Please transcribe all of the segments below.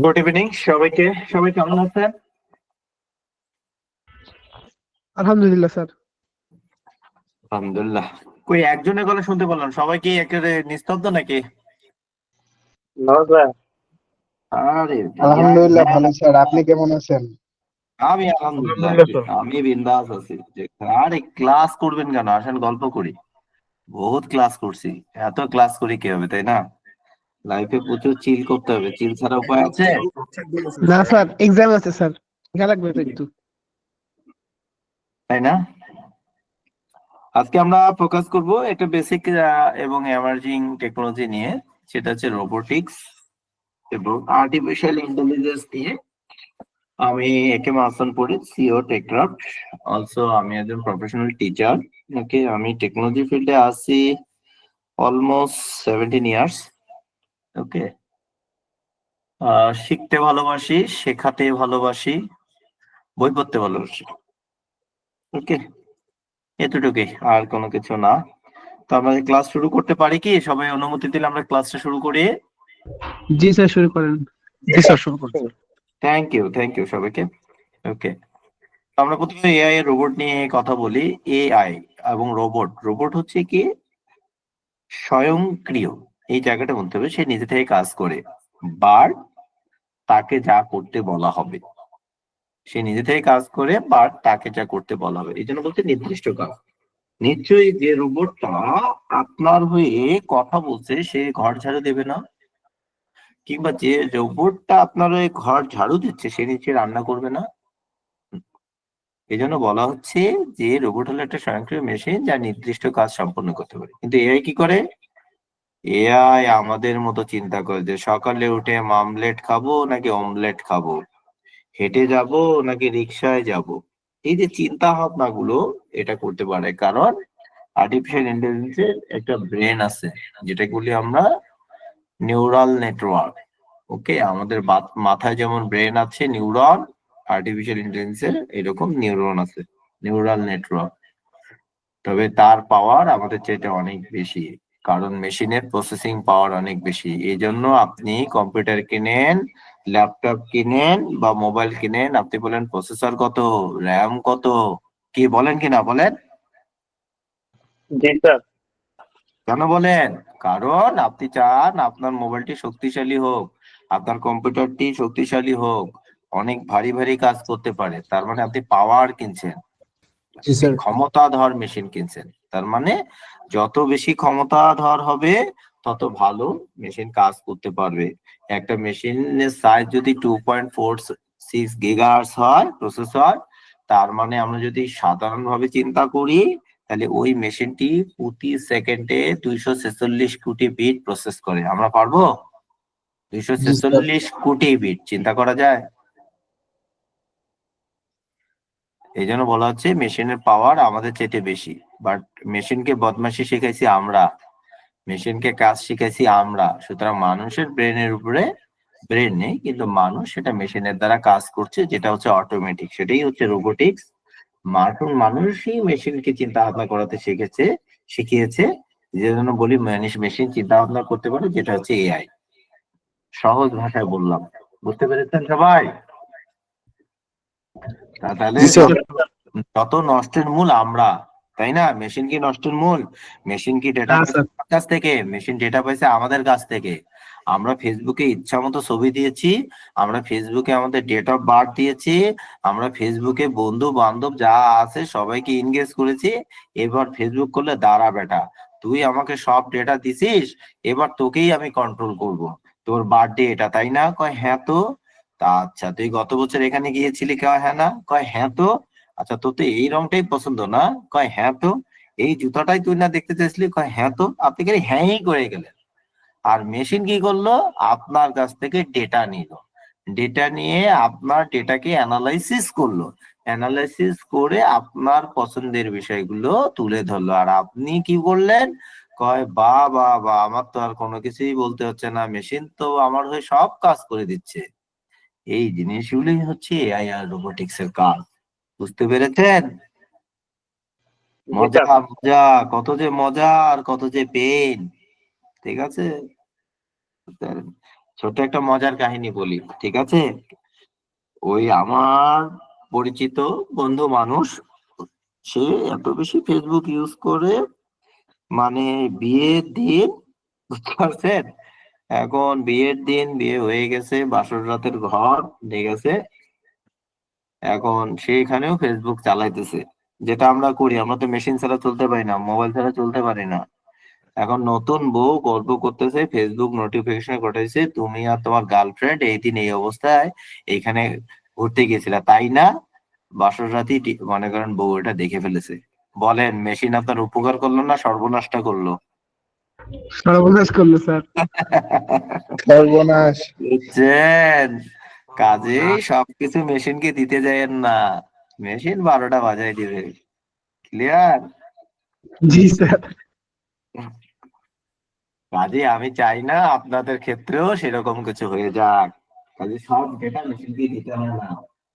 Good evening সবাইকে। সবাই কেমন আছেন? আলহামদুলিল্লাহ স্যার। আলহামদুলিল্লাহ। কই একজনের গলা শুনতে পেলাম, সবাই কি একেবারে নিস্তব্ধ নাকি? না স্যার, আরে আলহামদুলিল্লাহ ভালো স্যার, আপনি কেমন আছেন? আমি আলহামদুলিল্লাহ আলহামদুলিল্লাহ স্যার। আমি বিন্দাস আছি। আরে ক্লাস করবেন কেন, আসেন গল্প করি। বহুত ক্লাস করছি, এত ক্লাস করি কি হবে, তাই না? লাইফে প্রচুর চিল করতে হবে, চিল ছাড়া উপায় আছে? না স্যার, এক্সাম আছে স্যার, খেলা লাগবে তো একটু। তাই না? আজকে আমরা ফোকাস করব একটা বেসিক এবং এমার্জিং টেকনোলজি নিয়ে, সেটা হচ্ছে রোবোটিক্স এবং আর্টিফিশিয়াল ইন্টেলিজেন্স নিয়ে। আমি একে মাসান পড়ি, সিও টেকক্রাফট। অলসো আমি একজন প্রফেশনাল টিচার। ওকে, আমি টেকনোলজি ফিল্ডে আছি অলমোস্ট 17 ইয়ার্স। ওকে, শিখতে ভালোবাসি, শেখাতে ভালোবাসি, বই পড়তে ভালোবাসি। ওকে, এতটুকুই, আর কোনো কিছু না। তো আমরা ক্লাস শুরু করতে পারি কি? সবাই অনুমতি দিলে আমরা ক্লাসটা শুরু করি। জি স্যার, শুরু করেন। জি স্যার, শুরু করেন। থ্যাংক ইউ সবাইকে। ওকে, আমরা প্রথমে এআই এর রোবট নিয়ে কথা বলি। এআই এবং রোবট, রোবট হচ্ছে কি স্বয়ংক্রিয়, এই জায়গাটা বলতে হবে। সে নিজে থেকে কাজ করে, বাট তাকে যা করতে বলা হবে, সে নিজে থেকে কাজ করে, বাট তাকে যা করতে বলা হবে, এই জন্য বলতে নির্দিষ্ট কাজ। নিশ্চয়ই যে রোবটটা আপনার হয়ে কথা বলছে, সে ঘর ঝাড়ু দেবে না? কিংবা যে রোবটটা আপনার হয়ে ঘর ঝাড়ু দিচ্ছে, সে নিশ্চয়ই রান্না করবে না? এই জন্য বলা হচ্ছে যে রোবট হলো একটা স্বয়ংক্রিয় মেশিন যা নির্দিষ্ট কাজ সম্পন্ন করতে পারে। কিন্তু এআই কি করে? এআই আমাদের মতো চিন্তা করে যে সকালে উঠে মামলেট খাবো নাকি অমলেট খাবো, হেঁটে যাব নাকি রিক্সায় যাব। এই যে চিন্তা ভাবনা গুলো এটা করতে পারে, কারণ আর্টিফিশিয়াল ইন্টেলিজেন্সের একটা ব্রেন আছে, যেটা বলি আমরা নিউরাল নেটওয়ার্ক। ওকে, আমাদের মাথায় যেমন ব্রেন আছে, নিউরন, আর্টিফিশিয়াল ইন্টেলিজেন্সের এরকম নিউরন আছে, নিউরাল নেটওয়ার্ক। তবে তার পাওয়ার আমাদের চাইতে অনেক বেশি, কারণ মেশিনের প্রসেসিং পাওয়ার অনেক বেশি। এই জন্য আপনি কম্পিউটার কিনেন, ল্যাপটপ কিনেন বা মোবাইল কিনেন, আপনি বলেন প্রসেসর কত, র্যাম কত, কি বলেন কিনা বলেন? জি স্যার। কেন বলেন? কারণ আপনি চান আপনার মোবাইলটি শক্তিশালী হোক, আপনার কম্পিউটারটি শক্তিশালী হোক, অনেক ভারী ভারী কাজ করতে পারে। তার মানে আপনি পাওয়ার কিনছেন, জি স্যার। ক্ষমতাধর মেশিন কিনছেন। তার মানে যত বেশি ক্ষমতাধর হবে, তত ভালো মেশিন কাজ করতে পারবে। একটা মেশিনের সাইজ যদি 2.46 গিগাহার্টজ হয় প্রসেসর, তার মানে আমরা যদি সাধারণভাবে চিন্তা করি, তাহলে ওই মেশিনটি প্রতি সেকেন্ডে 246 কোটি বিট প্রসেস করে। আমরা পারবো? 246 কোটি বিট চিন্তা করা যায়? এই জন্য বলা হচ্ছে মেশিনের পাওয়ার আমাদের চাইতে বেশি। বাট মেশিনকে বদমাশি শিখাইছি আমরা, মেশিনকে কাজ শিখাইছি আমরা। সুতরাং মানুষের ব্রেনের উপরে ব্রেন নেই, কিন্তু মানুষ সেটা মেশিনের দ্বারা কাজ করছে, যেটা হচ্ছে অটোমেটিক, সেটাই হচ্ছে রোবোটিক্স। মানুষই মেশিনকে চিন্তা ভাবনা করাতে শিখিয়েছে, যে জন্য বলি মেশিন চিন্তা ভাবনা করতে পারে, যেটা হচ্ছে এআই। সহজ ভাষায় বললাম, বুঝতে পেরেছেন সবাই? তাহলে জি স্যার। যত নষ্টের মূল আমরা, তাই না? মেশিন কি নষ্টের মূল? মেশিন কি ডেটা না পাইছে স্যার। আমার কাছ থেকে? মেশিন ডেটা পাইছে আমাদের কাছ থেকে। আমরা ফেসবুকে ইচ্ছা মতো ছবি দিয়েছি, আমরা ফেসবুকে আমাদের ডেট অফ বার্থ দিয়েছি, আমরা ফেসবুকে বন্ধু বান্ধব যা আছে সবাইকে ইনগেজ করেছি। এবার ফেসবুক করলে দাঁড়া বেটা, তুই আমাকে সব ডেটা দিছিস, এবার তোকেই আমি কন্ট্রোল করব। তোর বার্থডে এটা, তাই না? কয় হ্যাঁ। তো তা আচ্ছা, তুই গত বছর এখানে গিয়েছিলি? কয় হ্যাঁ। না? কয় হ্যাঁ। তো আচ্ছা, তোর তো এই রংটাই পছন্দ না? কয় হ্যাঁ। তো এই জুতাটাই তুই না দেখতে চাইছিলি? কয় হ্যাঁ। তো আপনি খালি হ্যাঁই করে গেলেন। আর মেশিন কি করলো? আপনার কাছ থেকে ডেটা নিল, ডেটা নিয়ে আপনার ডেটাকে অ্যানালাইসিস করলো, অ্যানালাইসিস করে আপনার পছন্দের বিষয়গুলো তুলে ধরলো। আর আপনি কি করলেন? কয় বা বা বা, আমার তো আর কোনো কিছুই বলতে হচ্ছে না, মেশিন তো আমার হয়ে সব কাজ করে দিচ্ছে। এই জিনিসগুলোই হচ্ছে এআই আর রোবোটিক্স এর কাজ। বুঝতে পেরেছেন? জি মজা স্যার। মজা, কত যে মজা আর কত যে পেন। ঠিক আছে? ছোট একটা মজার কাহিনী বলি, ঠিক আছে? ওই আমার পরিচিত বন্ধু মানুষ, সে এত বেশি ফেসবুক ইউজ করে, মানে বিয়ের দিন, বুঝতে পারছেন? এখন বিয়ের দিন, বিয়ে হয়ে গেছে, বাসর রাতের ঘর, ঠিক আছে? এখন সেখানেও ফেসবুক চালাইতেছে, যেটা আমরা করি, আমরা তো মেশিন ছাড়া চলতে পারি না, মোবাইল ছাড়া চলতে পারি না। এখন নতুন বউ গল্প করতেছে, ফেসবুক নোটিফিকেশন ঘটাইছে, তুমি আর তোমার গার্লফ্রেন্ড এই দিন এই অবস্থায় এইখানে ঘুরতে গেছিলা, তাই না? বাসর রাতেই মনে করেন বউ এটা দেখে ফেলেছে। বলেন মেশিন আপনার উপকার করলো না সর্বনাশটা করলো? সর্বনাশ করলো স্যার। সর্বনাশ। বুঝছেন? কাজেই সবকিছু মেশিনকে দিতে যায়েন না, মেশিন 12টা বাজাই দিবে। ক্লিয়ার? জি স্যার। কাজে আমি চাই না আপনাদের ক্ষেত্রেও সেরকম কিছু হয়ে যাক। কাজে সব ডেটা মেশিনকে দিতে হয় না,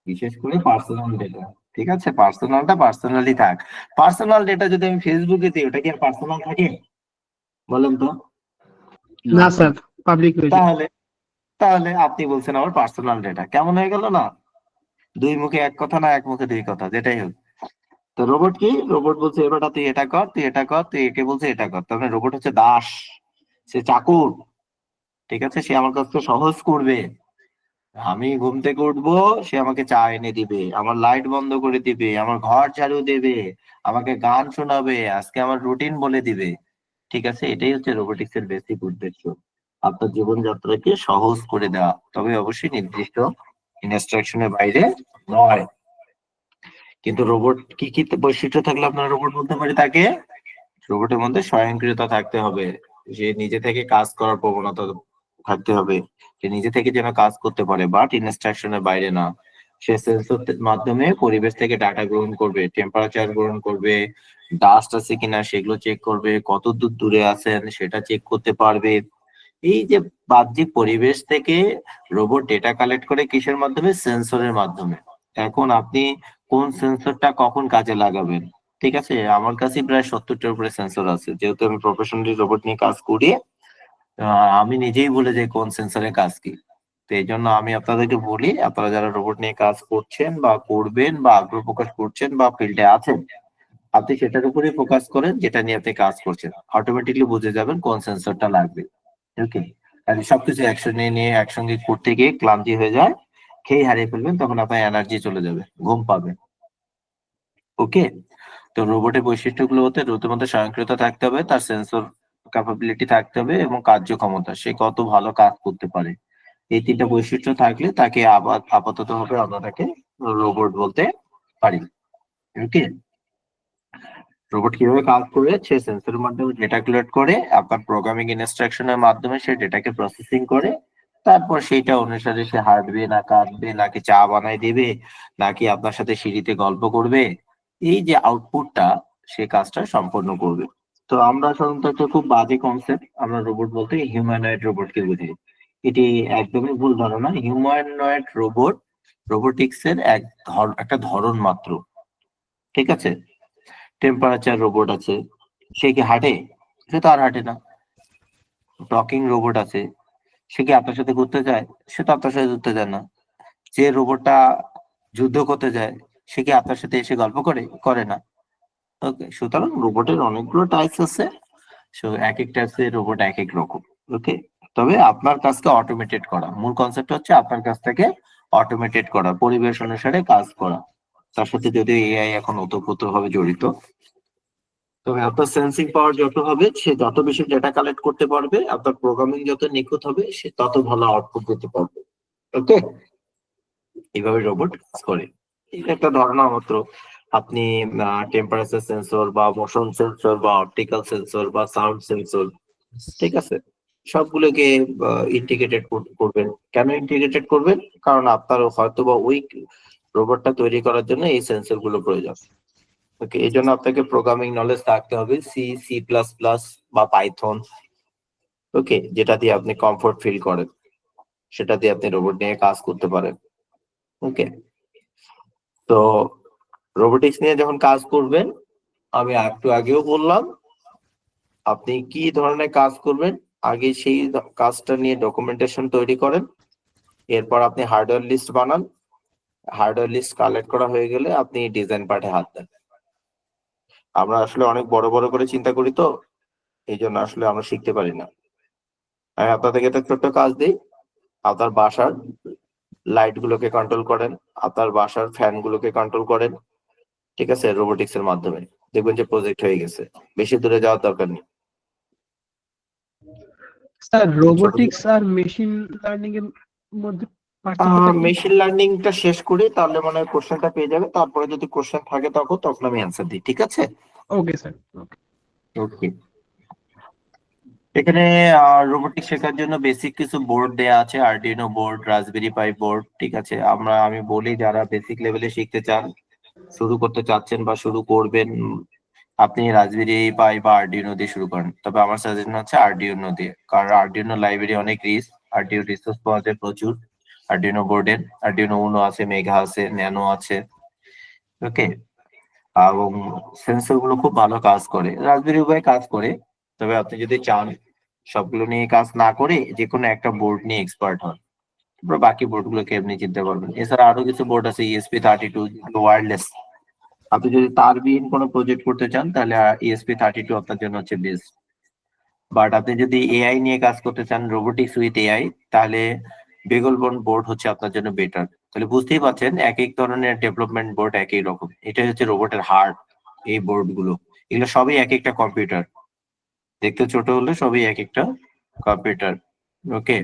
বিশেষ করে পার্সোনাল ডেটা। ঠিক আছে, পার্সোনালটা পার্সোনালি থাক। পার্সোনাল ডেটা যদি আমি ফেসবুকে দিই, ওটা কি আর পার্সোনাল থাকে? বলেন তো। না স্যার, পাবলিক হয়ে যায়। তাহলে তাহলে আপনি বলছেন আমার পার্সোনাল ডেটা, কেমন হয়ে গেল না? দুই মুখে এক কথা না এক মুখে দুই কথা, যেটাই হোক। তো রোবট কি? রোবট বলছে এবারটা তুই এটা কর, তুই এটা কর, তুই একে বলছে এটা কর। তার মানে রোবট হচ্ছে দাস, সে চাকর। ঠিক আছে, সে আমার কাজকে সহজ করবে। আমি ঘুম থেকে উঠবো, সে আমাকে চা এনে দিবে, আমার লাইট বন্ধ করে দিবে, আমার ঘর ঝাড়ু দেবে, আমাকে গান শোনাবে, আজকে আমার রুটিন বলে দিবে। ঠিক আছে, এটাই হচ্ছে রোবোটিক্স এর বেসিক উদ্দেশ্য, আপনার জীবনযাত্রাকে সহজ করে দেওয়া, তবে অবশ্যই নির্দিষ্ট ইনস্ট্রাকশনের বাইরে নয়। কিন্তু রোবট কি কি বৈশিষ্ট্য থাকলে আপনার রোবট বলতে পারি তাকে? রোবটের মধ্যে স্বয়ংক্রিয়তা থাকতে হবে, যে নিজে থেকে কাজ করার প্রবণতা থাকতে হবে, যে নিজে থেকে যেন কাজ করতে পারে, বাট ইনস্ট্রাকশনের বাইরে না। সে সেন্সর মাধ্যমে পরিবেশ থেকে ডাটা গ্রহণ করবে, টেম্পারেচার গ্রহণ করবে, ডাস্ট আছে কিনা সেগুলো চেক করবে, কত দূর দূরে আছেন সেটা চেক করতে পারবে। এই যে বাহ্যিক পরিবেশ থেকে রোবট ডেটা কালেক্ট করে কিসের মাধ্যমে? সেন্সরের মাধ্যমে। এখন আপনি কোন সেন্সরটা কখন কাজে লাগাবেন? ঠিক আছে, আমার কাছে প্রায় 70টার উপরে সেন্সর আছে, যেহেতু আমি প্রফেশনালি রোবট নিয়ে কাজ করি। আমি নিজেই বলে যাই কোন সেন্সরের কাজ কি। তো এই জন্য আমি আপনাদেরকে বলি, আপনারা যারা রোবট নিয়ে কাজ করছেন বা করবেন বা আগ্রহ প্রকাশ করছেন বা ফিল্ডে আছেন, আপনি সেটার উপরেই ফোকাস করেন যেটা নিয়ে আপনি কাজ করছেন, অটোমেটিকলি বুঝে যাবেন কোন সেন্সরটা লাগবে। ওকে, আর সবকিছু একসঙ্গে নিয়ে একসঙ্গে করতে গিয়ে ক্লান্তি হয়ে যায়, খেয়ে হারিয়ে ফেলবেন, তখন আপনার এনার্জি চলে যাবে, ঘুম পাবে। ওকে, তো রোবটের বৈশিষ্ট্যগুলো হতে রোবটের মধ্যে স্বয়ংক্রিয়তা থাকতে হবে, তার সেন্সর ক্যাপাবিলিটি থাকতে হবে এবং কার্যক্ষমতা, সে কত ভালো কাজ করতে পারে। এই তিনটা বৈশিষ্ট্য থাকলে তাকে আপাতত ভাবে আমরা তাকে রোবট বলতে পারি। ওকে, রোবট কিভাবে কাজ করে? সে সেন্সরের মাধ্যমে ডেটা কালেক্ট করে, আপনার প্রোগ্রামিং ইনস্ট্রাকশনের মাধ্যমে সে ডেটাকে প্রসেসিং করে, তারপর সেইটা অনুসারে সে হাঁটবে না কাঁদবে নাকি চা বানাই দেবে নাকি আপনার সাথে সিঁড়িতে গল্প করবে, এই যে আউটপুটটা, সে কাজটা সম্পন্ন করবে। তো আমরা সাধারণত একটা খুব বাজে কনসেপ্ট, আমরা রোবট বলতে হিউম্যানয়েড রোবটকে বুঝি। এটি একদমই ভুল ধারণা। হিউম্যানয়েড রোবট রোবোটিক্স এর একটা ধরন মাত্র। ঠিক আছে, টেম্পারেচার রোবট আছে, সে কি হাঁটে? সে তো আর হাঁটে না। টকিং রোবট আছে, সে কি আপনার সাথে ঘুরতে যায়? সে তো আপনার সাথে ঘুরতে যায় না। যে রোবটটা যুদ্ধ করতে যায়, সে কি আপনার সাথে এসে গল্প করে? করে না। ওকে, সুতরাং রোবটের অনেকগুলো টাইপস আছে, এক এক টাইপসের রোবট এক এক রকম। ওকে, তবে আপনার কাজকে অটোমেটেড করা, মূল কনসেপ্ট হচ্ছে আপনার কাজটাকে অটোমেটেড করা, পরিবেশ অনুসারে কাজ করা। তার সাথে যদি এআই এখন ওতপ্রোতভাবে জড়িত, তবে আপনার সেন্সিং পাওয়ার যত হবে, সে যত বেশি ডেটা কালেক্ট করতে পারবে, আপনার প্রোগ্রামিং যত নিখুঁত হবে, সে তত ভালো আউটপুট দিতে পারবে। ওকে, এইভাবে রোবট কাজ করে। এটা একটা ধারণা মাত্র। আপনি টেম্পারেচার সেন্সর বা মোশন সেন্সর বা অপটিক্যাল সেন্সর বা সাউন্ড সেন্সর, ঠিক আছে, সবগুলোকে ইন্টিগ্রেটেড করবেন। কেন ইন্টিগ্রেটেড করবেন? কারণ আপনার হয়তো বা ওই রোবটটা তৈরি করার জন্য এই সেন্সর গুলো প্রয়োজন। ওকে, এই জন্য আপনাকে প্রোগ্রামিং নলেজ থাকতে হবে, সি, সি প্লাস প্লাস বা পাইথন। ওকে, যেটা দিয়ে আপনি কমফোর্ট ফিল করেন, সেটা দিয়ে আপনি রোবট নিয়ে কাজ করতে পারেন। ওকে, তো রোবোটিক্স নিয়ে যখন কাজ করবেন, আমি একটু আগেও বললাম, আপনি কি ধরনের কাজ করবেন আগে সেই কাজটা নিয়ে ডকুমেন্টেশন তৈরি করেন, এরপর আপনি হার্ডওয়্যার লিস্ট বানান, হার্ডওয়্যার লিস্ট কালেক্ট করা হয়ে গেলে আপনি ডিজাইন পার্টে হাত দেন। আমরা আসলে অনেক বড় বড় করে চিন্তা করি, তো এই জন্য আসলে আমরা শিখতে পারি না। আমি আপনাদেরকে একটা ছোট্ট কাজ দিই, আপনার বাসার লাইট গুলোকে কন্ট্রোল করেন, আপনার বাসার ফ্যান গুলোকে কন্ট্রোল করেন, ঠিক আছে, রোবোটিক্স এর মাধ্যমে। দেখবেন যে প্রজেক্ট হয়ে গেছে, বেশি দূরে যাওয়ার দরকার নেই। স্যার রোবোটিক্স আর মেশিন লার্নিং এর মধ্যে পার্থক্যটা কি? মেশিন লার্নিংটা শেষ করি, তাহলে মনে হয় কোশ্চেনটা পেয়ে যাবে। তারপরে যদি কোশ্চেন থাকে তখন আমি অ্যান্সার দিই, ঠিক আছে? Okay sir. ওকে। এখানে রোবোটিক্স শেখার জন্য বেসিক কিছু বোর্ড দেয়া আছে, Arduino board, Raspberry Pi board, ঠিক আছে। আমি বলি যারা বেসিক লেভেলে শিখতে চান, শুরু করতে চাচ্ছেন বা শুরু করবেন, আপনি রাসবেরি পাই বা আরডিনো দিয়ে শুরু করেন। তবে আমার সাজেশন হচ্ছে আরডিনো দিয়ে, কারণ আরডিনো লাইব্রেরি অনেক আরডিনো রিসোর্স পাওয়া যায় প্রচুর। আরডিনো বোর্ডের আরডিনো উনো আছে, মেঘা আছে, ন্যানো আছে, ওকে। এবং সেন্সর গুলো খুব ভালো কাজ করে, রাসবেরি পাই কাজ করে। তবে আপনি যদি চান সবগুলো নিয়ে কাজ না করে যে কোনো একটা বোর্ড নিয়ে এক্সপার্ট হন, তারপর বাকি বোর্ড গুলোকে এমনি চিন্তা করবেন। এছাড়া আরো কিছু বোর্ড আছে, ESP32, ওয়্যারলেস। আপনি যদি তারবিহীন কোনো প্রজেক্ট করতে চান তাহলে ESP32 আপনার জন্য হচ্ছে বেস্ট। বাট আপনি যদি এআই নিয়ে কাজ করতে চান, রোবোটিক্স উইথ এআই, তাহলে বেগলবন বোর্ড হচ্ছে আপনার জন্য বেটার। তাহলে বুঝতেই পারছেন এক এক ধরনের ডেভেলপমেন্ট বোর্ড একই রকম। এটা হচ্ছে রোবটের হার্ট। এই বোর্ড গুলো, এগুলো সবই এক একটা কম্পিউটার, দেখতে ছোট হলে সবই এক একটা কম্পিউটার, ওকে।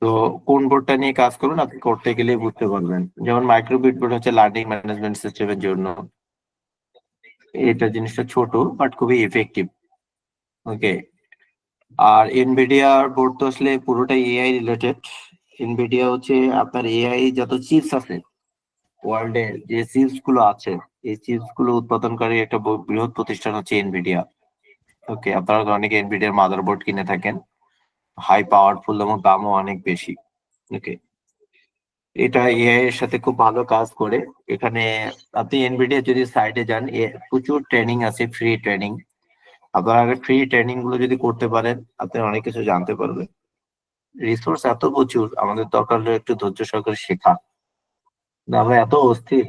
তো কোন বোর্ডটা নিয়ে কাজ করবেন আপনি করতে গেলে বুঝতে পারবেন। যেমন মাইক্রোবিট বোর্ড হচ্ছে লার্নিং ম্যানেজমেন্ট সিস্টেমের জন্য, এটা জিনিসটা ছোট বাট খুবই এফেক্টিভ, ওকে। আর এনভিডিয়া বোর্ড তো আসলে পুরোটাই এআই রিলেটেড। এনভিডিয়া হচ্ছে আপনার এআই যত চিপস আছে ওয়ার্ল্ডে, যে চিপস গুলো আছে, এই চিপস গুলো উৎপাদনকারী একটা বৃহৎ প্রতিষ্ঠান হচ্ছে এনভিডিয়া, ওকে। আপনারা তো অনেকে এনভিডিয়ার মাদারবোর্ড কিনে থাকেন, হাই পাওয়ারফুল এবং দামও অনেক বেশি, ওকে। এটা এআই এর সাথে খুব ভালো কাজ করে। এখানে আপনি এনভিডিয়া যদি সাইটে যান, প্রচুর ট্রেনিং আছে, ফ্রি ট্রেনিং। আপনারা ফ্রি ট্রেনিং গুলো যদি করতে পারেন আপনি অনেক কিছু জানতে পারবেন। রিসোর্স এত প্রচুর, আমাদের দরকার হলো একটু ধৈর্য সহকারে শেখা। আমরা এত অস্থির,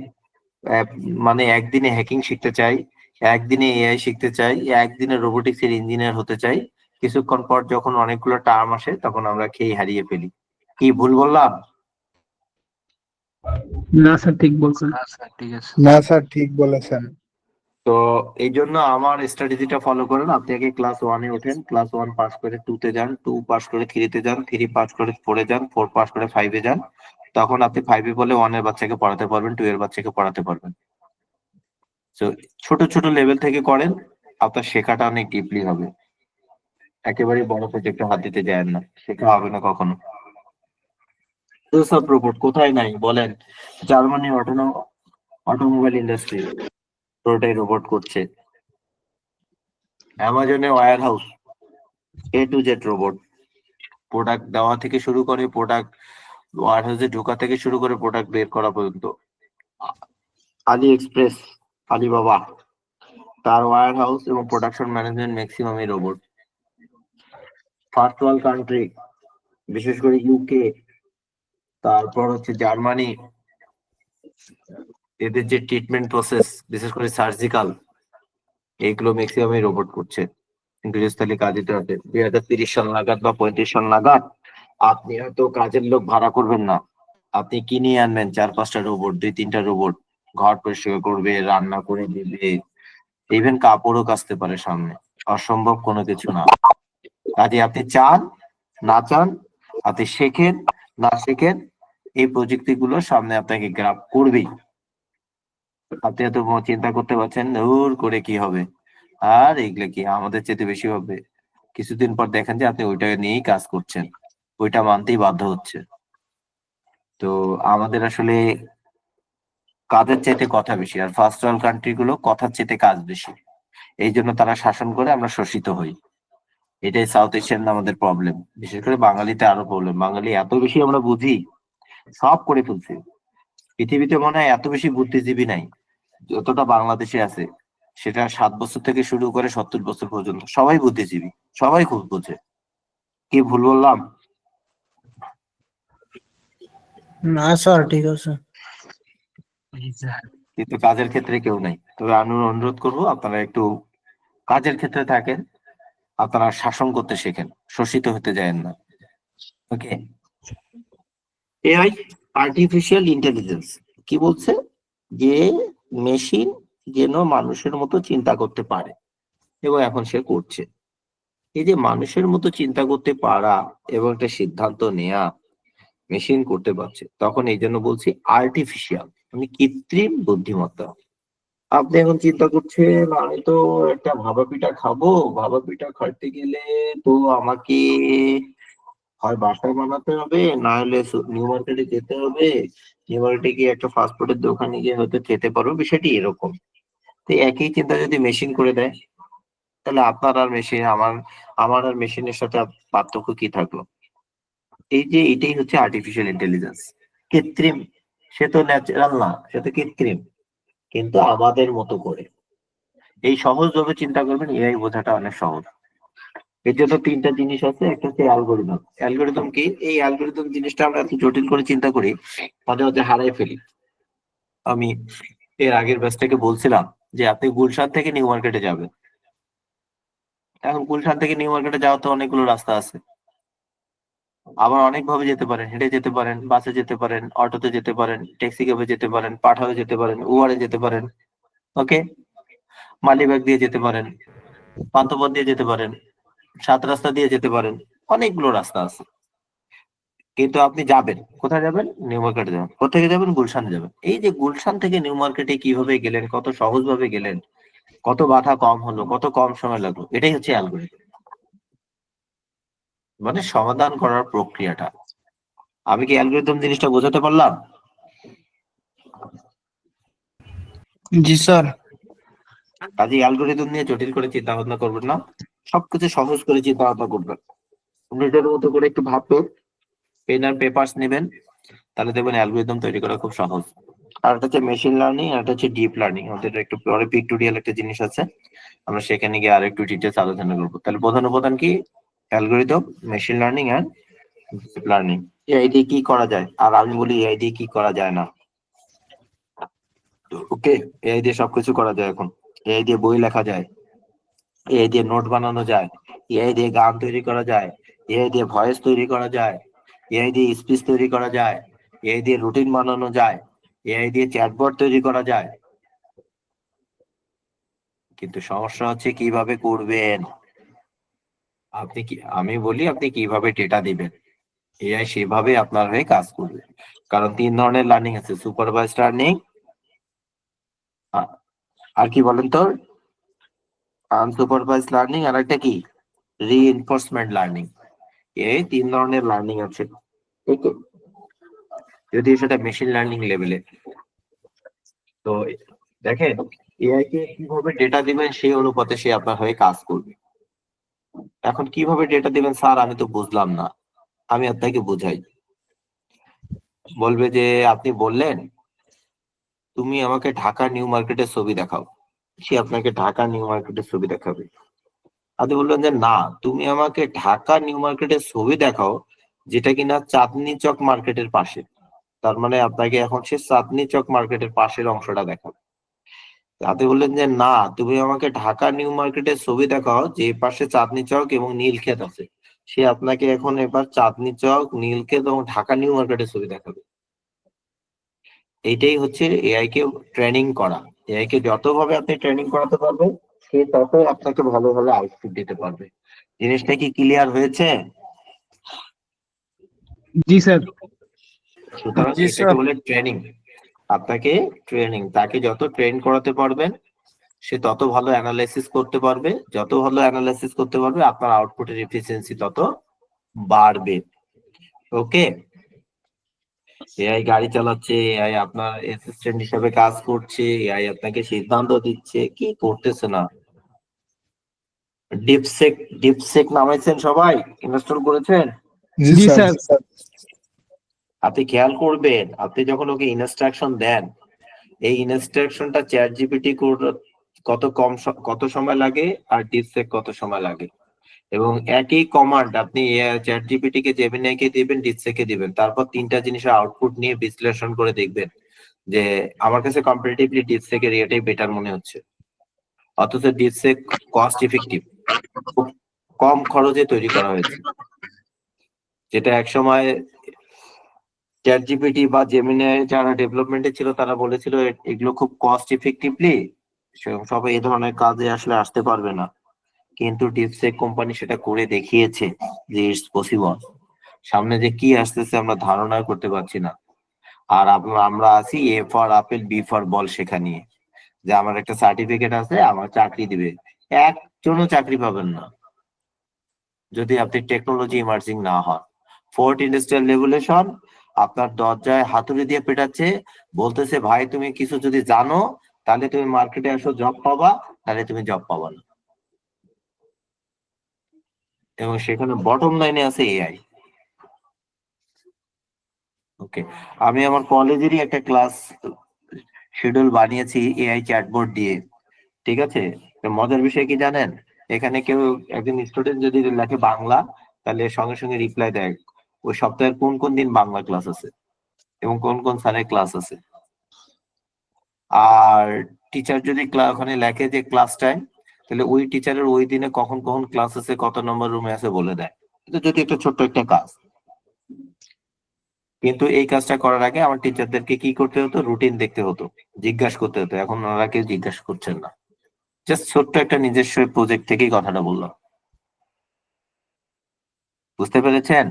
মানে একদিনে হ্যাকিং শিখতে চাই, একদিনে এআই শিখতে চাই, একদিনে রোবোটিক্স এর ইঞ্জিনিয়ার হতে চাই। কিছুক্ষণ পর যখন অনেকগুলো টার্ম আসে তখন আমরা খেয়ে হারিয়ে ফেলি। কি ভুল বললাম? না স্যার ঠিক বলছেন। না স্যার ঠিক বলেছেন। তো এই জন্য আমার স্ট্র্যাটেজিটা ফলো করেন। আপনি আগে ক্লাস 1-এ ওঠেন, ক্লাস 1 পাস করে 2-তে যান, 2 পাস করে 3-তে যান, 3 পাস করে 4-এ যান, 4 পাস করে 5-এ যান। তখন আপনি 5-এ বলে 1-এর বাচ্চাকে পড়াতে পারবেন, 2-এর বাচ্চাকে পড়াতে পারবেন। তো ছোট ছোট লেভেল থেকে করেন, আপনার শেখাটা অনেক ডিপলি হবে। একেবারে বড় প্রজেক্টে হাত দিতে যায় না, শেখা হবে না কখনো। সব রোবট কোথায় নাই বলেন? জার্মানি অটোমোবাইল ইন্ডাস্ট্রি পুরোটাই রোবট করছে। অ্যামাজনে warehouse, A to Z robot. Product দেওয়া থেকে শুরু করে, প্রোডাক্ট ওয়্যার হাউসে ঢোকা থেকে শুরু করে প্রোডাক্ট বের করা পর্যন্ত। আলি এক্সপ্রেস, আলিবাবা, তার ওয়্যার হাউস এবং প্রোডাকশন ম্যানেজমেন্ট ম্যাক্সিমামই রোবট। ফার্স্ট ওয়ার্ল্ড কান্ট্রি, বিশেষ করে ইউকে, তারপর হচ্ছে জার্মানি, এদের যে ট্রিটমেন্ট প্রসেস বিশেষ করে সার্জিক্যাল, এইগুলো ম্যাক্সিমামই রোবট করছে। গৃহস্থালী কাজে 2030 সাল নাগাদ বা 35 সাল নাগাদ আপনি হয়তো কাজের লোক ভাড়া করবেন না, আপনি কিনে আনবেন 4-5টা রোবট, 2-3টা রোবট, ঘর পরিষ্কার করবে, রান্না করে দিবে, ইভেন কাপড়ও কাচতে পারে সামনে। অসম্ভব কোনো কিছু না। কাজে আপনি চান না চান, আপনি শেখেন না শেখেন, এই প্রযুক্তি গুলো সামনে আপনাকে গ্রাব করবেই। আপনি এত চিন্তা করতে পারছেন দূর করে কি হবে, আর এগুলো কি আমাদের চেয়ে বেশি হবে। কিছুদিন পর দেখেন যে আপনি ওইটা নিয়েই কাজ করছেন, ওইটা মানতেই বাধ্য হচ্ছে। তো আমাদের আসলে কাজের চাইতে কথা বেশি, আর ফার্স্ট ওয়ার্ল্ড কান্ট্রি গুলো কথার চাইতে কাজ বেশি। এই জন্য তারা শাসন করে, আমরা শোষিত হই। এটাই সাউথ এশিয়ান আমাদের প্রবলেম, বিশেষ করে বাঙালিতে আরো প্রবলেম। বাঙালি এত বেশি আমরা বুঝি, সব করে ফেলছি। পৃথিবীতে মনে হয় এত বেশি বুদ্ধিজীবী নাই যতটা বাংলাদেশে আছে। সেটা 7 বছর থেকে শুরু করে 70 বছর পর্যন্ত সবাই বুদ্ধিজীবী, সবাই খুব বোঝে। কি ভুল বললাম? না স্যার ঠিক আছে। কিন্তু কাজের ক্ষেত্রে কেউ নাই। তবে আমি অনুরোধ করবো আপনারা একটু কাজের ক্ষেত্রে থাকেন, আপনারা শাসন করতে শেখেন, শোষিত হতে যায়েন না। ওকে, এআই আর্টিফিশিয়াল ইন্টেলিজেন্স কি বলছে? যে মেশিন যেন মানুষের মতো চিন্তা করতে পারে, এবং এখন সে করছে। এই যে মানুষের মতো চিন্তা করতে পারা এবং একটা সিদ্ধান্ত নেয়া মেশিন করতে পারছে, তখন এই জন্য বলছি আর্টিফিশিয়াল, মানে কৃত্রিম বুদ্ধিমত্তা। আপনি এখন চিন্তা করছেন আমি তো একটা ভাপা পিঠা খাবো, ভাপা পিঠা খাইতে গেলে তো আমাকে হয় বাসায় বানাতে হবে, না হলে নিউ মার্কেটে যেতে হবে, নিউ মার্কেটে গিয়ে একটা ফাস্টফুডের দোকানে গিয়ে হয়তো খেতে পারবো, বিষয়টি এরকম। তো একই চিন্তা যদি মেশিন করে দেয়, তাহলে আপনার আর মেশিন, আমার আর মেশিনের সাথে পার্থক্য কি থাকলো? এই যে এটাই হচ্ছে আর্টিফিশিয়াল ইন্টেলিজেন্স, কৃত্রিম। সে তো ন্যাচারাল না, সে তো কৃত্রিম, কিন্তু আমাদের মতো করে। এই সহজ ভাবে চিন্তা করবেন, এআই বোঝাটা অনেক সহজ। এর জন্য 3টা জিনিস আছে, একটা হচ্ছে অ্যালগোরিদম। অ্যালগোরিদম কি? এই অ্যালগোরিদম জিনিসটা আমরা এত জটিল করে চিন্তা করি, মাঝে মাঝে হারাই ফেলি। আমি এর আগের ব্যাচ থেকে বলছিলাম যে আপনি গুলশান থেকে নিউ মার্কেটে যাবেন। এখন গুলশান থেকে নিউ মার্কেটে যাওয়ার তো অনেকগুলো রাস্তা আছে, আবার অনেক ভাবে যেতে পারেন, হেঁটে যেতে পারেন, বাসে যেতে পারেন, অটোতে যেতে পারেন, ট্যাক্সি ক্যাবে যেতে পারেন, পাঠাও যেতে পারেন, উবারে যেতে পারেন। ওকে, মালিবাগ দিয়ে যেতে পারেন, পান্থপথ দিয়ে যেতে পারেন, 7 রাস্তা দিয়ে যেতে পারেন, অনেকগুলো রাস্তা আছে। কিন্তু আপনি যাবেন কোথায়? যাবেন নিউ মার্কেটে যাবেন। কোথেকে যাবেন? গুলশানে যাবেন। এই যে গুলশান থেকে নিউ মার্কেটে কিভাবে গেলেন, কত সহজ ভাবে গেলেন, কত বাধা কম হলো, কত কম সময় লাগলো, এটাই হচ্ছে অ্যালগোরিদম, মানে সমাধান করার প্রক্রিয়াটা। আমি কি অ্যালগোরিদম জিনিসটা বোঝাতে পারলাম? জি স্যার। কাজে অ্যালগোরিদম নিয়ে জটিল করে চিন্তা ভাবনা করবেন না, সবকিছু সহজ করে চিন্তা ভাবনা করবেন। নিজের মতো করে একটু ভাববেন, পেন আর পেপারস নেবেন, তাহলে দেখবেন অ্যালগোরিদম তৈরি করা খুব সহজ। আর একটা হচ্ছে মেশিন লার্নিং, আর একটা হচ্ছে ডিপ লার্নিং। আমাদের একটু পরে পিক্টোরিয়াল একটা জিনিস আছে, আমরা সেখানে গিয়ে আর একটু ডিটেলস আলোচনা করবো। তাহলে প্রধান উপাদান কি? Algorithm, machine learning and deep learning. AI দিয়ে কি করা যায়, আর আমি বলি এআই দিয়ে কি করা যায় না। ওকে, এআই দিয়ে সবকিছু করা যায় এখন। এআই দিয়ে বই লেখা যায়, এআই দিয়ে নোট বানানো যায়, এআই দিয়ে গান তৈরি করা যায়, এআই দিয়ে ভয়েস তৈরি করা যায়, এআই দিয়ে স্পিচ তৈরি করা যায়, এআই দিয়ে রুটিন বানানো যায়, এআই দিয়ে চ্যাটবট তৈরি করা যায়। কিন্তু সমস্যা হচ্ছে কিভাবে করবেন। আপনি কি, আমি বলি আপনি কিভাবে ডেটা দিবেন, এআই সেভাবে আপনার হয়ে কাজ করবে। কারণ 3 ধরনের লার্নিং আছে, সুপারভাইজড লার্নিং, আর কি বলেন তো, আনসুপারভাইজড লার্নিং, আর একটা কি, রিইনফোর্সমেন্ট লার্নিং। এই 3 ধরনের লার্নিং আছে। ওকে, যদি সেটা মেশিন লার্নিং লেভেলে। তো দেখেন, এআই কে কিভাবে ডেটা দিবেন সেই অনুপাতে সে আপনার হয়ে কাজ করবে। এখন কিভাবে ডেটা দিবেন স্যার, আমি তো বুঝলাম না, আমি আপনাকে বুঝাই। বলবে যে আপনি বললেন তুমি আমাকে ঢাকা নিউ মার্কেটের ছবি দেখাও, সে আপনাকে ঢাকা নিউ মার্কেটের ছবি দেখাবে। আপনি বললেন যে না, তুমি আমাকে ঢাকা নিউ মার্কেটের ছবি দেখাও যেটা কিনা চাঁদনি চক মার্কেটের পাশে। তার মানে আপনাকে এখন সে চাঁদনি চক মার্কেটের পাশের অংশটা দেখাবে। আপনি বললেন যে না, তুমি আমাকে ঢাকা নিউ মার্কেটের ছবি দেখাও যে পাশে চাঁদনি চক এবং নীলক্ষেত আছে। সে আপনাকে এখন এবার চাঁদনি চক, নীলক্ষেত এবং ঢাকা নিউ মার্কেটের ছবি দেখাবে। এইটাই হচ্ছে এআই কে ট্রেনিং করা। এআই কে যতভাবে আপনি ট্রেনিং করাতে পারবেন, সে তত আপনাকে ভালো ভালো আউটপুট দিতে পারবে। জিনিসটা কি ক্লিয়ার হয়েছে? জি স্যার। সুতরাং জি এটাকে স্যার। বলে ট্রেনিং। আপনাকে ট্রেনিং, তাকে যত ট্রেন করাতে পারবেন সে তত ভালো অ্যানালাইসিস করতে পারবে, যত ভালো অ্যানালাইসিস করতে পারবে আপনার আউটপুটের এফিসিয়েন্সি তত বাড়বে। ওকে, এআই গাড়ি চালাচ্ছে, এআই আপনার অ্যাসিস্ট্যান্ট হিসেবে কাজ করছে, এআই আপনাকে সিদ্ধান্ত দিচ্ছে, কি করতেছে না। ডিপসেক, ডিপসেক নামাইছেন সবাই, ইনস্টল করেছেন? জি জি স্যার। স্যার। আপনি খেয়াল করবেন, আপনি যখন ওকে ইনস্ট্রাকশন দেন, এই ইনস্ট্রাকশনটা চ্যাট জিপিটি কত সময় লাগে আর ডিপসেক কত সময় লাগে, এবং একই কমান্ড আপনি চ্যাট জিপিটি কে জেমিনাই কে দিবেন, ডিপসেকে দিবেন, তারপর তিনটা জিনিসের আউটপুট নিয়ে বিশ্লেষণ করে দেখবেন যে আমার কাছে কম্পারেটিভলি ডিপসেকের এটাই বেটার মনে হচ্ছে, অথচ ডিপসেক কস্ট ইফেক্টিভ, খুব কম খরচে তৈরি করা হয়েছে, যেটা একসময় চ্যাট জিপিটি বা জেমিনাই যারা ডেভেলপমেন্টে ছিল তারা বলেছিল এগুলো খুব কস্ট ইফেক্টিভলি সবাই এই ধরনের কাজে আসলে আসতে পারবে না, কিন্তু ডিপসেক কোম্পানি সেটা করে দেখিয়েছে যে ইটস পসিবল। সামনে যে কি আসতেছে আমরা ধারণা করতে পারছি না। আর আমরা আছি A for apple B for ball শেখা নিয়ে, যে আমার একটা সার্টিফিকেট আছে আমার চাকরি দিবে, একজনও চাকরি পাবেন না যদি আপনি টেকনোলজি ইমার্জিং না হন। ফোর্থ ইন্ডাস্ট্রিয়াল রেভলিউশন আপনার দরজায় হাতুড়ি দিয়ে পেটাচ্ছে, বলতেছে ভাই তুমি কিছু যদি জানো তাহলে তুমি মার্কেটে আসো জব পাবা, তাহলে তুমি জব পাবা না, এবং সেখানে বটম লাইনে আছে এআই। ওকে, আমি আমার কলেজেরই একটা ক্লাস শিডিউল বানিয়েছি এআই চ্যাটবোর্ড দিয়ে, ঠিক আছে? তো মজার বিষয় কি জানেন, এখানে কেউ একজন স্টুডেন্ট যদি লেখে বাংলা, তাহলে সঙ্গে সঙ্গে রিপ্লাই দেয় ওই সপ্তাহের কোন কোন দিন বাংলা ক্লাস আছে এবং কোন কোন স্যারের ক্লাস আছে। আর টিচার যদি ওখানে লেখে যে ক্লাস টাইম, তাহলে ওই টিচারের ওই দিনে কখন কখন ক্লাস আছে, কত নম্বর রুমে আছে বলে দেয়। এটা যদি একটা ছোট্ট একটা কাজ, কিন্তু এই কাজটা করার আগে আমার টিচারদেরকে কি করতে হতো, রুটিন দেখতে হতো, জিজ্ঞাসা করতে হতো। এখন ওনারা কেউ জিজ্ঞাসা করছেন না, জাস্ট ছোট্ট একটা নিজস্ব প্রজেক্ট থেকেই কথাটা বললাম। বুঝতে পেরেছেন?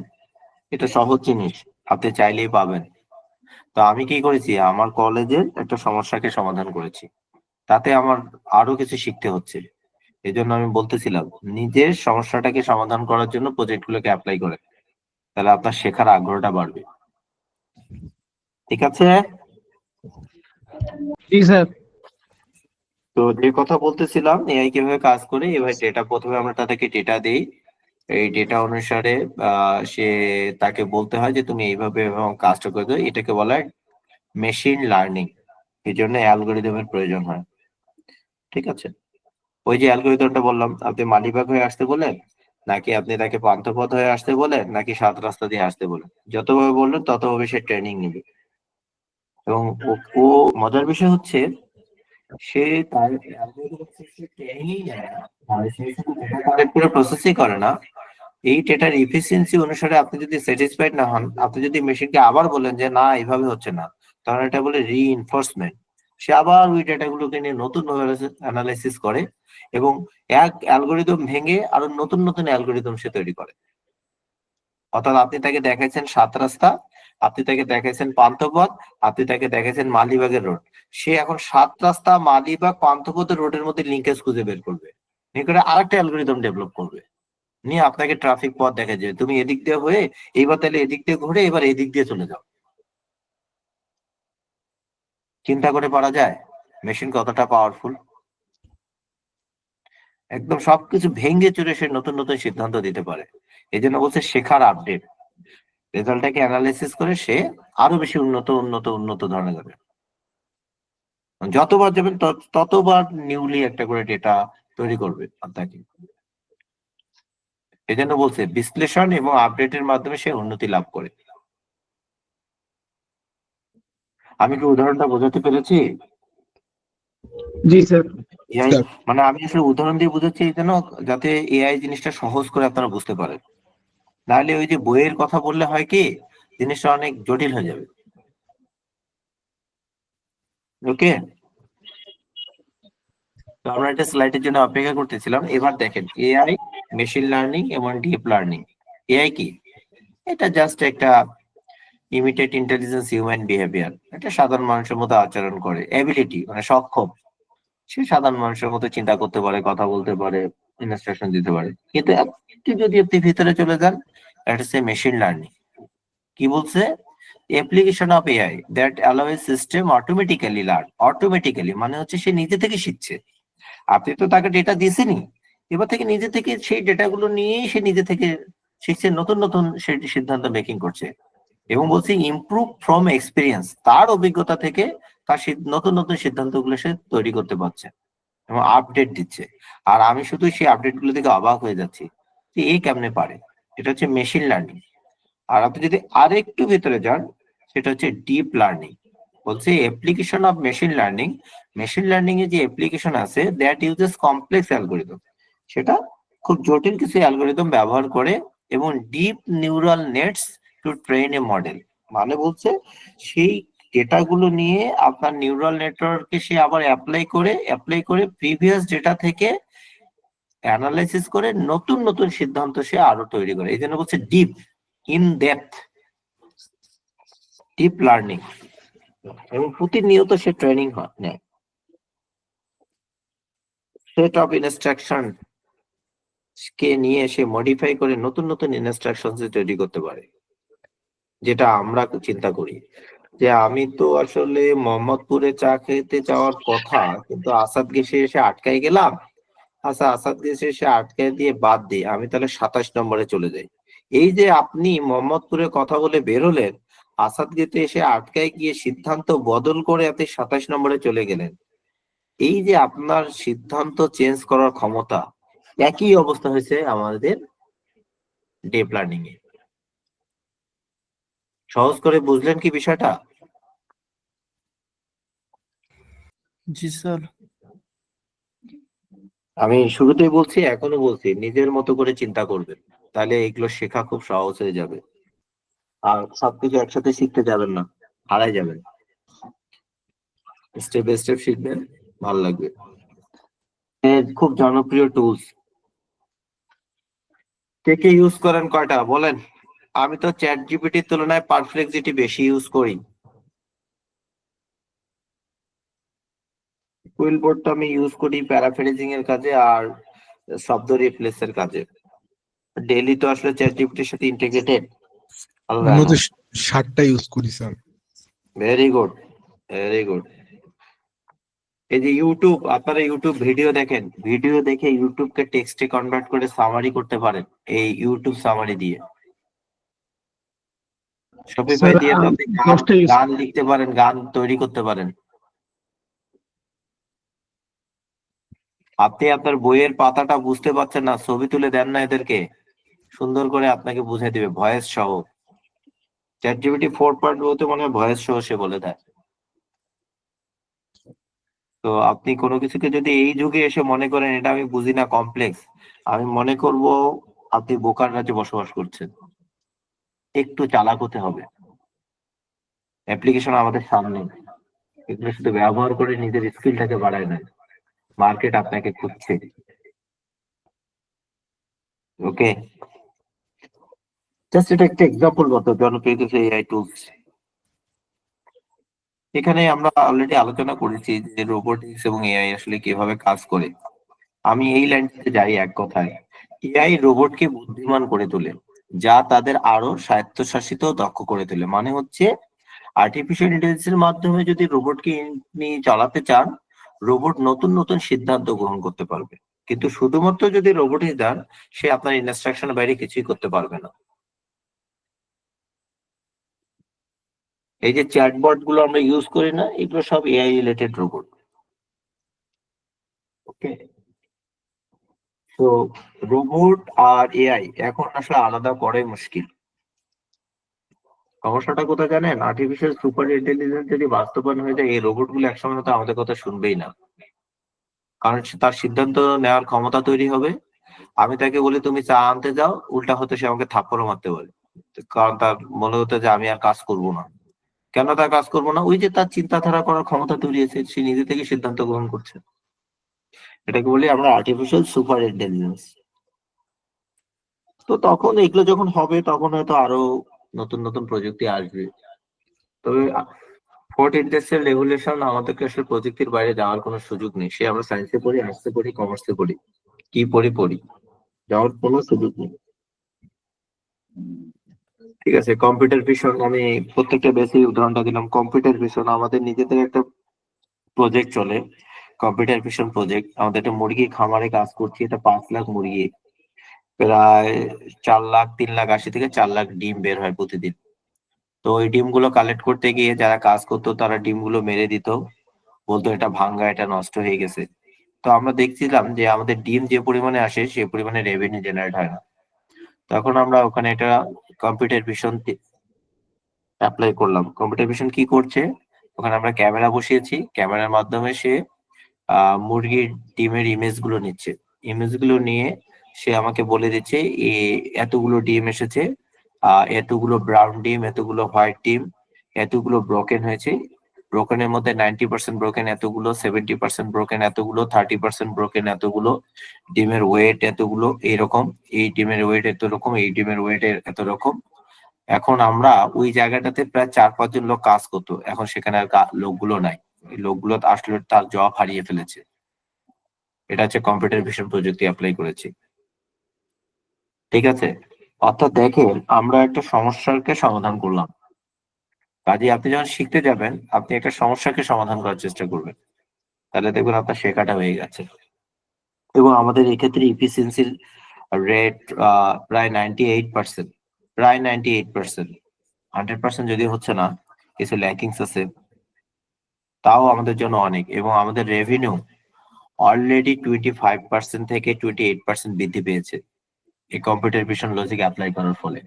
এটা সহজ জিনিস, আপনি চাইলেই পাবেন। তো আমি কি করেছি, আমার কলেজের একটা সমস্যাকে সমাধান করেছি, তাতে আমার আরো কিছু শিখতে হচ্ছে। এই জন্য আমি বলতেছিলাম নিজের সমস্যাটাকে সমাধান করার জন্য প্রজেক্ট গুলোকে অ্যাপ্লাই করে, তাহলে আপনার শেখার আগ্রহটা বাড়বে। ঠিক আছে? জি স্যার। তো যে কথা বলতেছিলাম এআই কিভাবে কাজ করে, এবার ডেটা প্রথমে আমরা তাদেরকে ডেটা দেই, এই ডেটা অনুসারে সে তাকে বলতে হয় যে তুমি এইভাবে এবং কাজটা করে দাও, এটাকে বলা হয় মেশিন লার্নিং। এই জন্য অ্যালগোরিদমের প্রয়োজন হয়। ঠিক আছে, ওই যে অ্যালগোরিদমটা বললাম, আপনি মালিবাগ হয়ে আসতে বলেন, নাকি আপনি তাকে পান্থপথ হয়ে আসতে বলেন, নাকি সাত রাস্তা দিয়ে আসতে বলেন, যতভাবে বললেন ততভাবে সে ট্রেনিং নেবে। এবং ও মজার বিষয় হচ্ছে সে তার ট্রেনিংই নেয় না, আর সে শুধু ডেটা কালেক্ট করে প্রসেসই করে না, এই ডেটার এফিসিয়েন্সি অনুসারে আপনি যদি স্যাটিসফাইড না হন, আপনি যদি মেশিনকে আবার বলেন যে না এইভাবে হচ্ছে না, তাহলে এটা বলে রিইনফোর্সমেন্ট। সে আবার ওই ডেটাগুলোকে নিয়ে নতুন ভাবে অ্যানালাইসিস করে এবং এক অ্যালগোরিদম ভেঙে আরো নতুন নতুন অ্যালগোরিদম সে তৈরি করে। অর্থাৎ আপনি তাকে দেখাইছেন সাত রাস্তা, আপনি তাকে দেখাইছেন পান্থপথ, আপনি তাকে দেখাইছেন মালিবাগের রোড, সে এখন সাত রাস্তা, মালিবাগ, পান্থপথের রোডের মধ্যে লিঙ্কেজ খুঁজে বের করবে, বের করে আরেকটা অ্যালগোরিদম ডেভেলপ করবে, নিয়ে আপনাকে ট্রাফিক পথ দেখা যাবে, তুমি এদিক দিয়ে হয়ে এইবার তাহলে এদিক দিয়ে ঘুরে এবার এদিক দিয়ে চলে যাও। চিন্তা করে পারা যায় মেশিন কতটা পাওয়ারফুল। একদম সবকিছু ভেঙে চুরে সে নতুন নতুন সিদ্ধান্ত দিতে পারে। এই জন্য বলছে শেখার আপডেট, রেজাল্টটাকে অ্যানালাইসিস করে সে আরো বেশি উন্নত উন্নত উন্নত ধরনের যাবে। যতবার যাবেন ততবার নিউলি একটা করে ডেটা তৈরি করবে আপনাকে। এই জন্য বলছে বিশ্লেষণ এবং আপডেটের মাধ্যমে সে উন্নতি লাভ করে। আমি কি উদাহরণটা বোঝাতে পেরেছি? জি স্যার। এআই মানে আমি আসলে উদাহরণ দিয়ে বুঝাচ্ছি এই জন্য যাতে এআই জিনিসটা সহজ করে আপনারা বুঝতে পারেন, নাহলে ওই যে বইয়ের কথা বললে হয় কি জিনিসটা অনেক জটিল হয়ে যাবে। ওকে, তো আমরা একটা স্লাইডের জন্য অপেক্ষা করতেছিলাম। এবার দেখেন এআই, মেশিন লার্নিং এবং ডিপ লার্নিং। এআই কি? এটা জাস্ট একটা ইমিটেট ইন্টেলিজেন্স হিউম্যান বিহেভিয়ার, এটা সাধারণ মানুষের মতো আচরণ করে, এবিলিটি মানে সক্ষম, সে সাধারণ মানুষের মতো চিন্তা করতে পারে, কথা বলতে পারে, ইনস্ট্রাকশন দিতে পারে। কিন্তু একটু যদি আপনি ভিতরে চলে যান, এটা হচ্ছে মেশিন লার্নিং। কি বলছে? Application of AI that allow a system automatically learn. Automatically মানে হচ্ছে সে নিজে থেকে শিখছে, আপনি তো তাকে ডেটা দিয়েছেনই, এবার থেকে নিজে থেকে সেই ডেটাগুলো নিয়েই সে নিজে থেকে শিখছে, নতুন নতুন সে সিদ্ধান্ত মেকিং করছে। এবং বলছি ইমপ্রুভ ফ্রম এক্সপিরিয়েন্স, তার অভিজ্ঞতা থেকে তার নতুন নতুন সিদ্ধান্তগুলো সে তৈরি করতে পারছে। এবং আপডেট দিচ্ছে। আর আমি শুধু সেই আপডেট গুলো থেকে অবাক হয়ে যাচ্ছি যে এ কেমনে পারে। এটা হচ্ছে মেশিন লার্নিং। আর আপনি যদি আরেকটু ভেতরে যান, সেটা হচ্ছে ডিপ লার্নিং। বলছে application of machine learning. Machine learning এ যে অ্যাপ্লিকেশন আছে দ্যাট ইউজেস কমপ্লেক্স অ্যালগোরিদম, সেটা খুব জটিল কিছু অ্যালগোরিদম ব্যবহার করে এবং deep neural নেটস to train A model. মানে বলছে সেই ডেটাগুলো নিয়ে আপনার নিউরাল নেটওয়ার্কে সে আবার অ্যাপ্লাই করে প্রিভিয়াস ডেটা থেকে অ্যানালাইসিস করে নতুন নতুন সিদ্ধান্ত সে আরো তৈরি করে। এই জন্য বলছে deep, in depth, deep learning. এবং প্রতিনিয়ত সে ট্রেনিং নেয়। সেট অফ ইনস্ট্রাকশন কে নিয়ে সে মডিফাই করে নতুন নতুন ইনস্ট্রাকশন তৈরি করতে পারে, যেটা আমরা চিন্তা করি যে আমি তো আসলে মোহাম্মদপুরে চা খেতে যাওয়ার কথা, কিন্তু আসাদ গেছে এসে আটকাই গেলাম। আচ্ছা, আসাদ গেছে এসে আটকাই দিয়ে বাদ দিই, আমি তাহলে 27 নম্বরে চলে যাই। এই যে আপনি মোহাম্মদপুরে কথা বলে বের হলেন, আসাদ গেতে এসে আটকায় গিয়ে সিদ্ধান্ত বদল করে আপনি 27 নম্বরে চলে গেলেন। এই যে আপনার সিদ্ধান্ত চেঞ্জ করার ক্ষমতা, একই অবস্থা হয়েছে আমাদের ডিপ লার্নিং এ। সহজ করে বুঝলেন কি বিষয়টা? জি স্যার। আমি শুরুতেই বলছি, এখনো বলছি, নিজের মতো করে চিন্তা করবেন, তাহলে এগুলো শেখা খুব সহজ হয়ে যাবে। আর সবকিছু একসাথে শিখতে যাবেন না, হারাই যাবেন। স্টেপ বাই স্টেপ শিখবেন, ভালো লাগবে। খুব জনপ্রিয় টুলস কে কে ইউজ করেন কয়টা বলেন? আমি তো চ্যাট জিপিটির তুলনায় পারপ্লেক্সিটি বেশি ইউজ করি। কুইলবোর্ডটা আমি ইউজ করি প্যারাফ্রেজিং এর কাজে আর শব্দ রিপ্লেসের কাজে। ডেইলি তো আসলে চ্যাট জিপিটির সাথে ইন্টিগ্রেটেড। আমি তো 60টা ইউজ করি sir. Very good, very good. এই যে ইউটিউব, আপনারা ইউটিউব ভিডিও দেখেন, ভিডিও দেখে ইউটিউবকে টেক্সটে কনভার্ট করে সামারি করতে পারেন এই ইউটিউব সামারি দিয়ে। শপিফাই স্যার দিয়ে তো আপনি 10টা ইউজ গান লিখতে পারেন, গান তৈরি করতে পারেন। আপনি আপনার বইয়ের পাতাটা বুঝতে পারছেন না, ছবি তুলে দেন না এদেরকে, সুন্দর করে আপনাকে বুঝিয়ে দিবে ভয়েস সহ। চ্যাটজিপিটি 4.0 তে মনে হয় ভয়েস সহ সে বলে দেয়। তো আপনি কোনো কিছুকে যদি এই যুগে এসে মনে করেন এটা আমি বুঝি না, কমপ্লেক্স, আমি মনে করব আপনি বোকার রাজ্যে বসবাস করছেন। একটু চালাক হতে হবে। অ্যাপ্লিকেশন আমাদের সামনে, এগুলো শুধু ব্যবহার করে নিজের স্কিলটাকে বাড়ায় না, মার্কেট আপনাকে খুঁজছে। ওকে, জাস্ট এটা একটা এক্সাম্পল মতো জনপ্রিয় কিছু এআই টুলস। এখানে আমরা অলরেডি আলোচনা করেছি যে রোবোটিক্স এবং এআই আসলে কিভাবে কাজ করে। আমি এই লাইনটাতে যাই এক কথায়, এআই রোবটকে বুদ্ধিমান করে তোলে, যা তাদের আরো স্বায়ত্তশাসিত ও দক্ষ করে তোলে। মানে হচ্ছে আর্টিফিশিয়াল ইন্টেলিজেন্সের মাধ্যমে যদি রোবটকে আপনি চালাতে চান, রোবট নতুন নতুন সিদ্ধান্ত গ্রহণ করতে পারবে। কিন্তু শুধুমাত্র যদি রোবটই দেন, সে আপনার ইনস্ট্রাকশনের বাইরে কিছুই করতে পারবে না। এই যে চ্যাটবট গুলো আমরা ইউজ করি না, এগুলো সব এআই রিলেটেড রোবট। ওকে, তো রোবট আর এআই এখন আসলে আলাদা করাই মুশকিল। সমস্যাটা কোথায় জানেন? আর্টিফিশিয়াল সুপার ইন্টেলিজেন্স যদি বাস্তবায়ন হয়ে যায়, এই রোবট গুলো একসময় হয়তো আমাদের কথা শুনবেই না, কারণ তার সিদ্ধান্ত নেওয়ার ক্ষমতা তৈরি হবে। আমি তাকে বলি তুমি চা আনতে যাও, উল্টা হতে সে আমাকে থাপ্পড়ও মারতে পারে, কারণ তার মনে হতো যে আমি আর কাজ করব না। কেন তার কাজ করবো না? ওই যে তার চিন্তাধারা করার ক্ষমতা তৈরি হয়েছে, সে নিজে থেকে সিদ্ধান্ত গ্রহণ করছে। এটাকে বলি আমরা আর্টিফিশিয়াল সুপার ইন্টেলিজেন্স। তো তখন এগুলো যখন হবে, তখন হয়তো আরো নতুন নতুন প্রযুক্তি আসবে। তবে ফোর্থ ইন্ডাস্ট্রিয়াল রেভলিউশন আমাদেরকে আসলে প্রযুক্তির বাইরে যাওয়ার কোনো সুযোগ নেই। সে আমরা সায়েন্সে পড়ি, আর্টসে পড়ি, কমার্সে পড়ি, কি পড়ি, যাওয়ার কোনো সুযোগ নেই। ঠিক আছে, কম্পিউটার ভিশন, আমি প্রত্যেকটা বেসিক উদাহরণটা দিলাম। কম্পিউটার ভিশন আমাদের নিজেদের একটা প্রজেক্ট চলে, কম্পিউটার ভিশন প্রজেক্ট। আমাদের একটা মুরগি খামারে কাজ করছি, এটা 5 লাখ মুরগি, প্রায় 3,80,000 থেকে 4 লাখ ডিম বের হয় প্রতিদিন। তো ওই ডিমগুলো কালেক্ট করতে গিয়ে যারা কাজ করতো তারা ডিমগুলো মেরে দিত, বলতো এটা ভাঙ্গা, এটা নষ্ট হয়ে গেছে। তো আমরা দেখছিলাম যে আমাদের ডিম যে পরিমাণে আসে সেই পরিমাণে রেভিনিউ জেনারেট হয় না। তখন আমরা ওখানে একটা কম্পিউটার ভিশন অ্যাপ্লাই করলাম। কম্পিউটার ভিশন কি করছে, ওখানে আমরা ক্যামেরা বসিয়েছি, ক্যামেরার মাধ্যমে সে মুরগির ডিমের ইমেজ গুলো নিচ্ছে। ইমেজ গুলো নিয়ে সে আমাকে বলে দিচ্ছে এতগুলো ডিম এসেছে, এতগুলো ব্রাউন ডিম, এতগুলো হোয়াইট ডিম, এতগুলো ব্রোকেন হয়েছে, ব্রোকেনের মধ্যে 90% ব্রোকেন এতগুলো, 70% ব্রোকেন এতগুলো, 30% ব্রোকেন এতগুলো, ডিমের ওয়েট এতগুলো, এইরকম, এই ডিমের ওয়েট এত রকম, এই ডিমের ওয়েট এত রকম। এখন আমরা ওই জায়গাটাতে প্রায় 4-5 জন লোক কাজ করতো, এখন সেখানে আর লোকগুলো নাই। এই লোকগুলো আসলে তার জব হারিয়ে ফেলেছে। এটা হচ্ছে কম্পিউটার ভিশন প্রযুক্তি অ্যাপ্লাই করেছি। ঠিক আছে, অর্থাৎ দেখেন আমরা একটা সমস্যাকে সমাধান করলাম। কাজে আপনি যখন শিখতে যাবেন আপনি একটা সমস্যাকে সমাধান করার চেষ্টা করবেন, তাহলে দেখবেন আপনার শেখাটা হয়ে গেছে। এবং আমাদের এক্ষেত্রে ইফিসিয়েন্সির রেট প্রায় 98%, প্রায় 98%। 100% যদি হচ্ছে না, কিছু ল্যাকিংস আছে, তাও আমাদের জন্য অনেক। এবং আমাদের রেভিনিউ অলরেডি 25% থেকে 28% বৃদ্ধি পেয়েছে এই কম্পিউটার ভিশন লজিক অ্যাপ্লাই করার ফলে।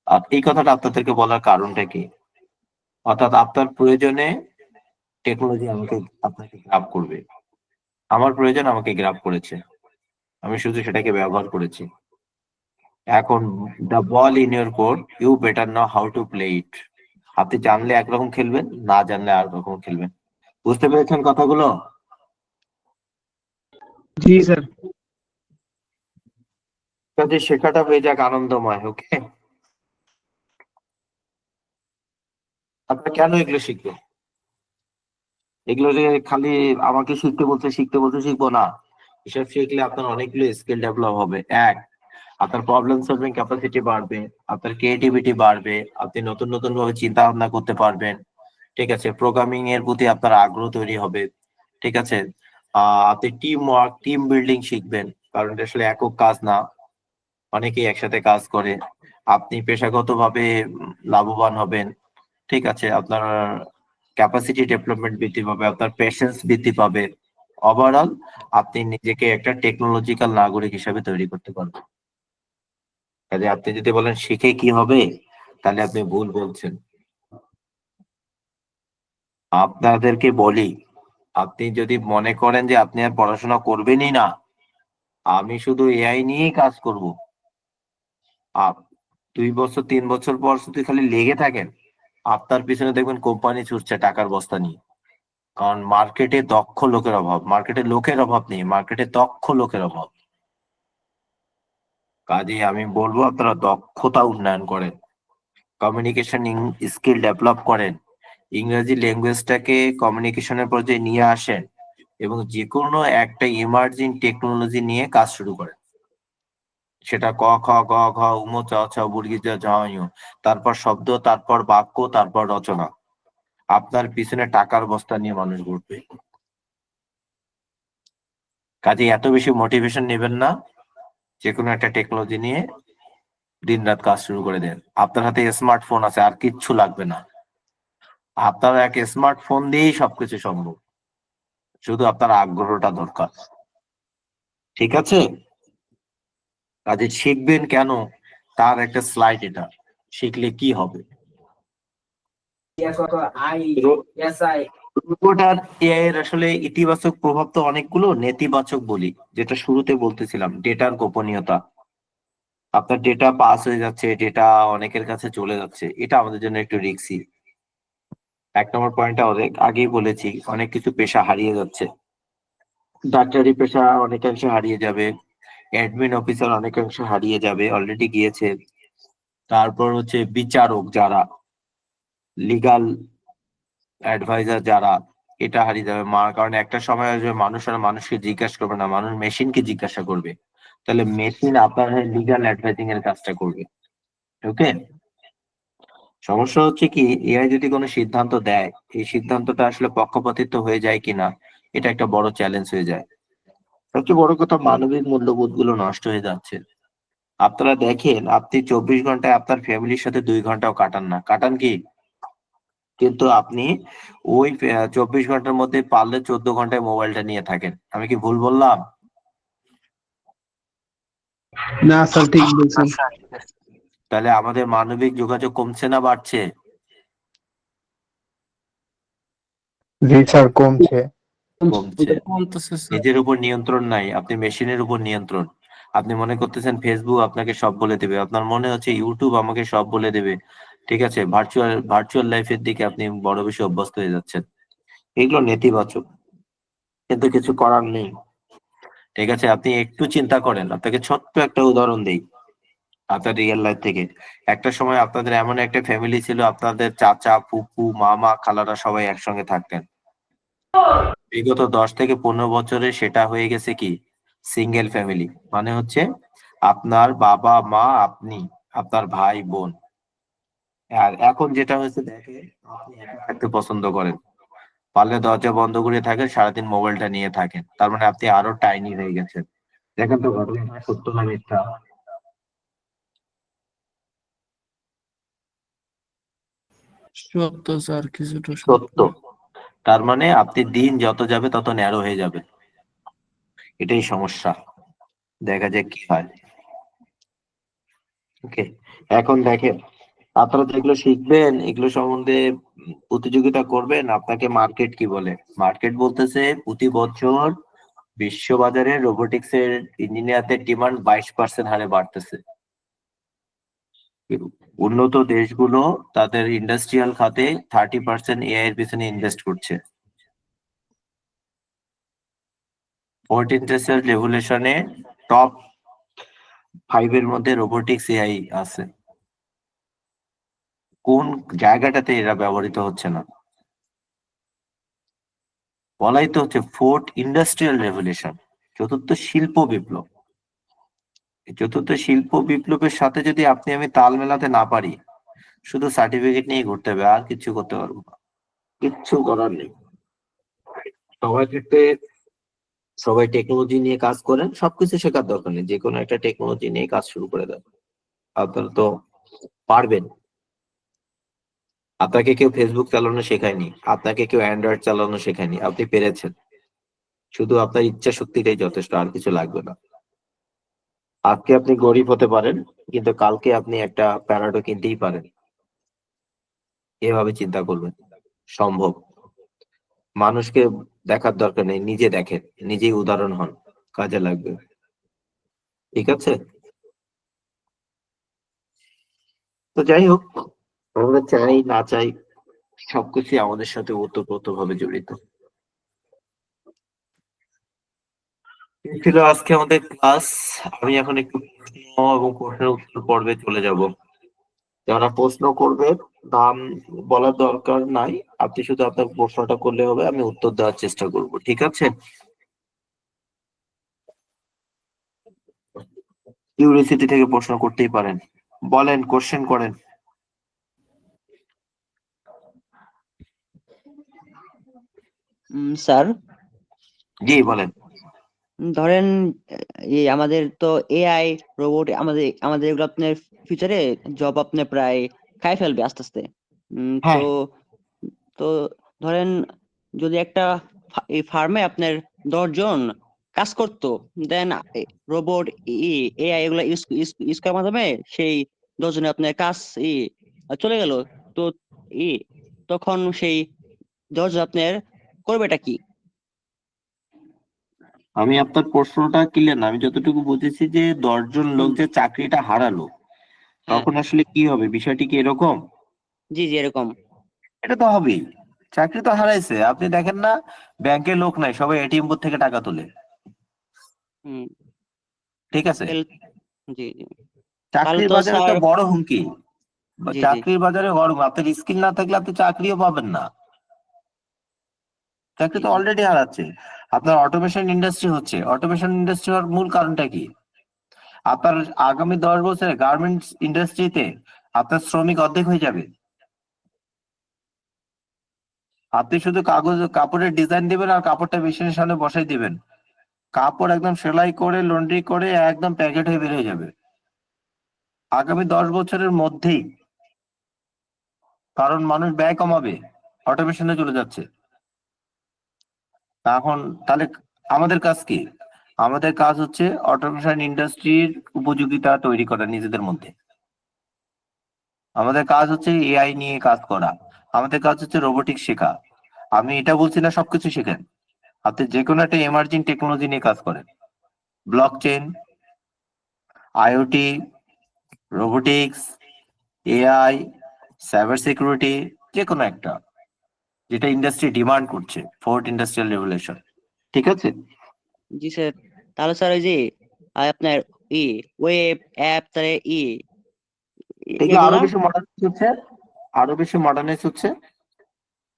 আর এই কথাটা আপনাদেরকে বলার কারণটা কি, অর্থাৎ আপনার প্রয়োজনে টেকনোলজি আপনাকে গ্রাব করবে। আমার প্রয়োজন আমাকে গ্রাব করেছে, আমি শুধু সেটাকে ব্যবহার করেছি। এখন the ball in your court, you better know how to play it. আপনি জানলে একরকম খেলবেন, না জানলে আর রকম খেলবেন। বুঝতে পেরেছেন কথাগুলো? জি স্যার। কাজে শেখাটা হয়ে যাক আনন্দময়। ওকে, আপনারা কেন এগুলো শিখবেন? এগুলো যে খালি আমাকে শিখতে বলতে শিখবো না। এসব শিখলে আপনার অনেকগুলো স্কিল ডেভেলপ হবে। এক, আপনার প্রবলেম সলভিং ক্যাপাসিটি বাড়বে, আপনার ক্রিয়েটিভিটি বাড়বে, আপনি নতুন নতুন ভাবে চিন্তা ভাবনা করতে পারবেন। ঠিক আছে, প্রোগ্রামিং এর প্রতি আপনার আগ্রহ তৈরি হবে। ঠিক আছে, আপনি টিম ওয়ার্ক, টিম বিল্ডিং শিখবেন, কারণ এটা আসলে একক কাজ না, অনেকেই একসাথে কাজ করে। আপনি পেশাগতভাবে লাভবান হবেন। ঠিক আছে, আপনার ক্যাপাসিটি ডেভেলপমেন্ট বৃদ্ধি পাবে, আপনার পেশেন্স বৃদ্ধি পাবে। ওভারঅল আপনি নিজেকে একটা টেকনোলজিক্যাল নাগরিক হিসাবে তৈরি করতে পারবেন। কাজে আপনি যদি বলেন শিখে কি হবে, তাহলে আপনি ভুল বলছেন। আপনাদেরকে বলি, আপনি যদি মনে করেন যে আপনি আর পড়াশোনা করবেনই না, আমি শুধু এআই নিয়েই কাজ করব, আপ 2 বছর 3 বছর পর যদি খালি লেগে থাকেন, আপনার পিছনে দেখবেন কোম্পানি ছুটছে টাকার বস্তা নিয়ে। কারণ মার্কেটে দক্ষ লোকের অভাব, মার্কেটে লোকের অভাব নেই, মার্কেটে দক্ষ লোকের অভাব। কাজে আমি বলবো আপনারা দক্ষতা উন্নয়ন করেন, কমিউনিকেশন স্কিল ডেভেলপ করেন, ইংরেজি ল্যাঙ্গুয়েজটাকে কমিউনিকেশনের পর্যায়ে নিয়ে আসেন, এবং যে কোনো একটা ইমার্জিং টেকনোলজি নিয়ে কাজ শুরু করেন। সেটা ক খ গ ঘ উম চ ছ বর্গী জ ঝ ঞ, তারপর শব্দ, তারপর বাক্য, তারপর রচনা। আপনার পিছনে টাকার বস্তা নিয়ে মানুষ ঘুরবে। কাজে এত বেশি মোটিভেশন নেবেন না, যে কোনো একটা টেকনোলজি নিয়ে দিনরাত কাজ শুরু করে দেন। আপনার হাতে স্মার্টফোন আছে, আর কিচ্ছু লাগবে না। আপনার এক স্মার্টফোন দিয়েই সবকিছু সম্ভব, শুধু আপনার আগ্রহটা দরকার। ঠিক আছে, কাজে শিখবেন কেন, তার একটা স্লাইড এটা, শিখলে কি হবে। রোবট আর এআই এর আসলে ইতিবাচক প্রভাব তো অনেকগুলো, নেতিবাচক বলি, যেটা শুরুতে বলতেছিলাম, ডেটার গোপনীয়তা। আপনার ডেটা পাস হয়ে যাচ্ছে, ডেটা অনেকের কাছে চলে যাচ্ছে, এটা আমাদের জন্য একটু রিস্কি। 1 নম্বর পয়েন্টটা অনেক আগেই বলেছি, অনেক কিছু পেশা হারিয়ে যাচ্ছে। ডাক্তারি পেশা অনেকাংশে হারিয়ে যাবে, অ্যাডমিন অফিসার অনেকাংশে হারিয়ে যাবে, অলরেডি গিয়েছে। তারপর হচ্ছে বিচারক যারা, লিগাল অ্যাডভাইজার যারা, এটা হারিয়ে যাবে। কারণ একটা সময় আসবে মানুষ আর মানুষকে জিজ্ঞাসা করবে না, মানুষ মেশিনকে জিজ্ঞাসা করবে। তাহলে মেশিন আপনার লিগাল অ্যাডভাইজিং এর কাজটা করবে। ওকে, সমস্যা হচ্ছে কি, এআই যদি কোনো সিদ্ধান্ত দেয়, এই সিদ্ধান্তটা আসলে পক্ষপাতিত্ব হয়ে যায় কিনা, এটা একটা বড় চ্যালেঞ্জ হয়ে যায়। সবচেয়ে বড় কথা, মানবিক মূল্যবোধ গুলো নষ্ট হয়ে যাচ্ছে। আপনারা দেখেন, আপনি 24 ঘন্টায় আপনার ফ্যামিলির সাথে 2 ঘন্টাও কাটান না, কাটান কি? কিন্তু আপনি ওই 24 ঘন্টার মধ্যে পারলে 14 ঘন্টায় মোবাইলটা নিয়ে থাকেন। আমি কি ভুল বললাম? না স্যার, ঠিক বলছেন। তাহলে আমাদের মানবিক যোগাযোগ কমছে না বাড়ছে? জি স্যার, কমছে। কমছে। বলতেছে স্যার। নিজের উপর নিয়ন্ত্রণ নাই, আপনি মেশিনের উপর নিয়ন্ত্রণ। আপনি মনে করতেছেন ফেসবুক আপনাকে সব বলে দেবে, আপনার মনে হচ্ছে ইউটিউব আমাকে সব বলে দেবে। ঠিক আছে, ভার্চুয়াল লাইফের দিকে আপনি বড় বেশি অভ্যস্ত হয়ে যাচ্ছেন। এগুলো নেতিবাচক, কিন্তু কিছু করার নেই। ঠিক আছে, আপনি একটু চিন্তা করেন, আপনাকে ছোট্ট একটা উদাহরণ দেই আপনার রিয়েল লাইফ থেকে। একটা সময় আপনাদের এমন একটা ফ্যামিলি ছিল, আপনাদের চাচা, ফুপু, মামা, খালারা সবাই একসঙ্গে থাকতেন। বিগত 10 থেকে 15 বছরে সেটা হয়ে গেছে কি সিঙ্গেল ফ্যামিলি। মানে হচ্ছে আপনার বাবা মা, আপনি, আপনার ভাই বোন। আর এখন যেটা হয়েছে দেখে, আপনি একা থাকতে পছন্দ করেন, পারলে দরজা বন্ধ করে থাকেন, সারাদিন মোবাইলটা নিয়ে থাকেন। তার মানে আপনি আরো টাইনি হয়ে গেছেন। দেখেন তো ঘটনাটা সত্য না মিথ্যা? সত্য স্যার, কিছুটা সত্য। তার মানে আপনি দিন যত যাবে তত ন্যারো হয়ে যাবে, এটাই সমস্যা। দেখা যাক কি হয়। ওকে, এখন দেখেন, আপনারা যেগুলো শিখবেন এগুলো সম্বন্ধে প্রতিযোগিতা করবেন। আপনাকে মার্কেট কি বলে? মার্কেট বলতেছে প্রতি বছর বিশ্ববাজারে রোবোটিক্স এর ইঞ্জিনিয়ারদের ডিমান্ড 22% হারে বাড়তেছে। উন্নত দেশগুলো তাদের ইন্ডাস্ট্রিয়াল খাতে 30% এআই এর পিছনে ইনভেস্ট করছে। 14 ইন্ডাস্ট্রিয়াল রেভলিউশনে টপ 5 এর মধ্যে রোবোটিক্স এআই আছে। কোন জায়গাটাতে এরা ব্যবহৃত হচ্ছে না? বলাই তো হচ্ছে ফোর্থ ইন্ডাস্ট্রিয়াল রেভলিউশন, চতুর্থ শিল্প বিপ্লব। এই চতুর্থ শিল্প বিপ্লবের সাথে যদি আপনি আমি তাল মেলাতে না পারি, শুধু সার্টিফিকেট নিয়ে ঘুরতে হবে, আর কিছু করতে পারবো না। কিচ্ছু করার নেই। সবাই ক্ষেত্রে সবাই টেকনোলজি নিয়ে কাজ করেন, সবকিছু শেখার দরকার নেই, যে কোনো একটা টেকনোলজি নিয়ে কাজ শুরু করে দেন, আপনারা তো পারবেন। আপনাকে কেউ ফেসবুক চালানো শেখায়নি, আপনাকে কেউ অ্যান্ড্রয়েড চালানো শেখায়নি, আপনি পেরেছেন। শুধু আপনার ইচ্ছা শক্তিটাই যথেষ্ট, আর কিছু লাগবে না। আজকে আপনি গরিব হতে পারেন, কিন্তু কালকে আপনি একটা প্যারাডো কিনতেই পারেন। এভাবে চিন্তা করবেন, সম্ভব। মানুষকে দেখার দরকার নেই, নিজে দেখেন, নিজেই উদাহরণ হন, কাজে লাগবে। ঠিক আছে, তো যাই হোক, আমরা চাই না চাই সবকিছু আমাদের সাথে ওতপ্রোত ভাবে জড়িত। এই ছিল আজকে আমাদের ক্লাস। আমি এখন একটু প্রশ্ন এবং প্রশ্নের উত্তর পর্বে চলে যাব। যারা প্রশ্ন করবে নাম বলার দরকার নাই, আপনি শুধু আপনার প্রশ্নটা করলে হবে, আমি উত্তর দেওয়ার চেষ্টা করব। ঠিক আছে? কিউরিসিটি থেকে প্রশ্ন করতেই পারেন, বলেন, কোশ্চেন করেন। স্যার, জি বলেন। ধরেন এই আমাদের তো এআই রোবট আমাদের আমাদের এগুলো আপনার ফিউচারে জব আপনার প্রায় খাই ফেলবে আস্তে আস্তে। তো হ্যাঁ, তো ধরেন যদি একটা এই ফার্মে আপনার 10 জন কাজ করতো, দেন রোবট এআই এগুলো ইউজ করার মাধ্যমে সেই 10 জনের আপনার কাজ চলে গেল। তো ই তখন সেই 10 জন আপনার করবেটা কি? আমি আপনার প্রশ্নটা ক্লিয়ার না, আমি যতটুকু বুঝেছি যে 10 জন লোক যে চাকরিটা হারালো, হ্যাঁ, তখন আসলে কি হবে, বিষয়টি কি এরকম? জি জি, এরকম। এটা তো হবেই, চাকরি তো হারাইছে। আপনি দেখেন না, ব্যাংকে লোক নাই, সবাই এটিএম বুথ থেকে টাকা তোলে। হুম। ঠিক আছে, তাহলে জি জি, তাহলে চাকরির তো বাজারে তো স্যার। বড় হুমকি। জি জি। চাকরির বাজারে বড়, আপনার স্কিল না থাকলে আপনি চাকরিও পাবেন না। চাকরি জি তো জি। অলরেডি হারাচ্ছে। আপনার অটোমেশন ইন্ডাস্ট্রি হচ্ছে, অটোমেশন ইন্ডাস্ট্রি হওয়ার মূল কারণটা কি? আপনার আগামী 10 বছরে গার্মেন্টস ইন্ডাস্ট্রিতে আপনার শ্রমিক অর্ধেক হয়ে যাবে। আপনি শুধু কাপড়ের ডিজাইন দিবেন আর কাপড়টা মেশিনের সামনে বসাই দিবেন, কাপড় একদম সেলাই করে লন্ড্রি করে একদম প্যাকেট হয়ে বের হয়ে যাবে আগামী 10 বছরের মধ্যেই। কারণ মানুষ ব্যয় কমাবে, অটোমেশনে চলে যাচ্ছে। এখন তাহলে আমাদের কাজ কি? আমাদের কাজ হচ্ছে অটোমেশন ইন্ডাস্ট্রির উপযোগিতা তৈরি করা নিজেদের মধ্যে। আমাদের কাজ হচ্ছে এআই নিয়ে কাজ করা, আমাদের কাজ হচ্ছে রোবোটিক্স শেখা। আমি এটা বলছি না সবকিছু শেখেন, আপনি যে কোনো একটা এমার্জিং টেকনোলজি নিয়ে কাজ করেন, block chain, IoT, robotics, AI, cyber security, যে কোনো একটা, যেটা ইন্ডাস্ট্রি ডিমান্ড করছে, ফোর্থ ইন্ডাস্ট্রিয়াল রেভলিউশন। ঠিক আছে? জি স্যার। তাহলে স্যার ওই যে আপনার ওয়েব অ্যাপ তাহলে এগুলো আরো এগুলা। বেশি মডার্নাইজ হচ্ছে, আরো বেশি মডার্নাইজ হচ্ছে।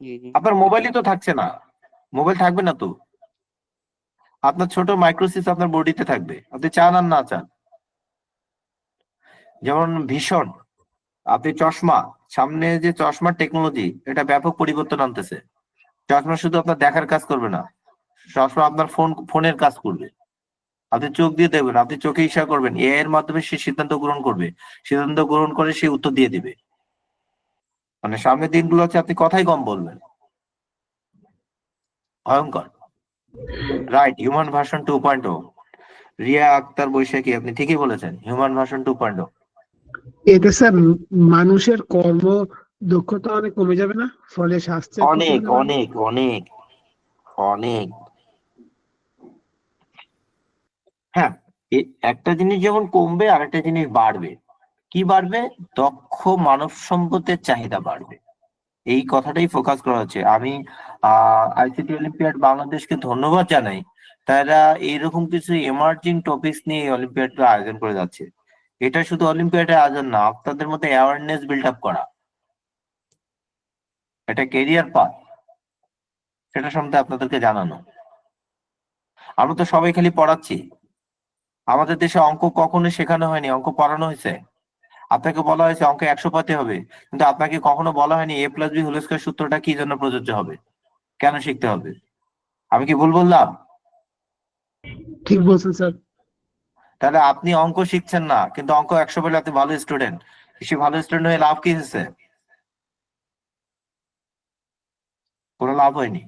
জি জি। আপনার মোবাইলই তো থাকছে না, মোবাইল থাকবে না তো, আপনার ছোট মাইক্রোচিপ আপনার বডিতে থাকবে, আপনি চান আর না চান। যেমন ভীষণ, আপনি চশমা, সামনে যে চশমার টেকনোলজি, এটা ব্যাপক পরিবর্তন আনতেছে। চশমা শুধু আপনার দেখার কাজ করবে না, চশমা আপনার ফোনের কাজ করবে। আপনি চোখ দিয়ে দেখবেন, আপনি চোখে ইশারা করবেন, এআই এর মাধ্যমে সে সিদ্ধান্ত গ্রহণ করবে, সিদ্ধান্ত গ্রহণ করে সে উত্তর দিয়ে দিবে। মানে সামনের দিনগুলো হচ্ছে আপনি কথাই কম বলবেন। ভয়ঙ্কর। Right, human version 2.0। Riya Akter Baishakhi, আপনি ঠিকই বলেছেন, হিউম্যান ভার্সন 2.0। এতে স্যার মানুষের কর্ম দক্ষতা অনেক কমে যাবে না, ফলে স্বাস্থ্যের ক্ষতি অনেক হতে পারে? অনেক অনেক অনেক। হ্যাঁ, একটা জিনিস যেমন কমবে আর একটা জিনিস বাড়বে। কি বাড়বে? দক্ষ মানব সম্পদের চাহিদা বাড়বে। এই কথাটাই ফোকাস করা হচ্ছে। আমি আইসিটি অলিম্পিয়াড বাংলাদেশকে ধন্যবাদ জানাই, তারা এইরকম কিছু এমার্জিং টপিকস নিয়ে অলিম্পিয়াড আয়োজন করে যাচ্ছে। এটা শুধু অলিম্পিয়াডের আয়োজন না, আপনাদের মধ্যে অ্যাওয়ারনেস বিল্ড আপ করা, এটা কেরিয়ার পাথ, সেটা সম্বন্ধে আপনাদেরকে জানানো। আমরা তো সবাই খালি পড়াচ্ছি, আমাদের দেশে অঙ্ক কখনো শেখানো হয়নি, অঙ্ক পড়ানো হয়েছে। আপনাকে বলা হয়েছে অঙ্কে 100 পাতে হবে, কিন্তু আপনাকে কখনো বলা হয়নি a+b² সূত্রটা কি জন্য প্রযোজ্য হবে, কেন শিখতে হবে। আমি কি ভুল বললাম? ঠিক বলছেন স্যার। তাহলে আপনি অঙ্ক শিখছেন না, কিন্তু অঙ্ক 100 পেলে আপনি ভালো স্টুডেন্ট। সে ভালো স্টুডেন্ট হয়ে লাভ কি হয়েছে? কোনো লাভ হয়নি।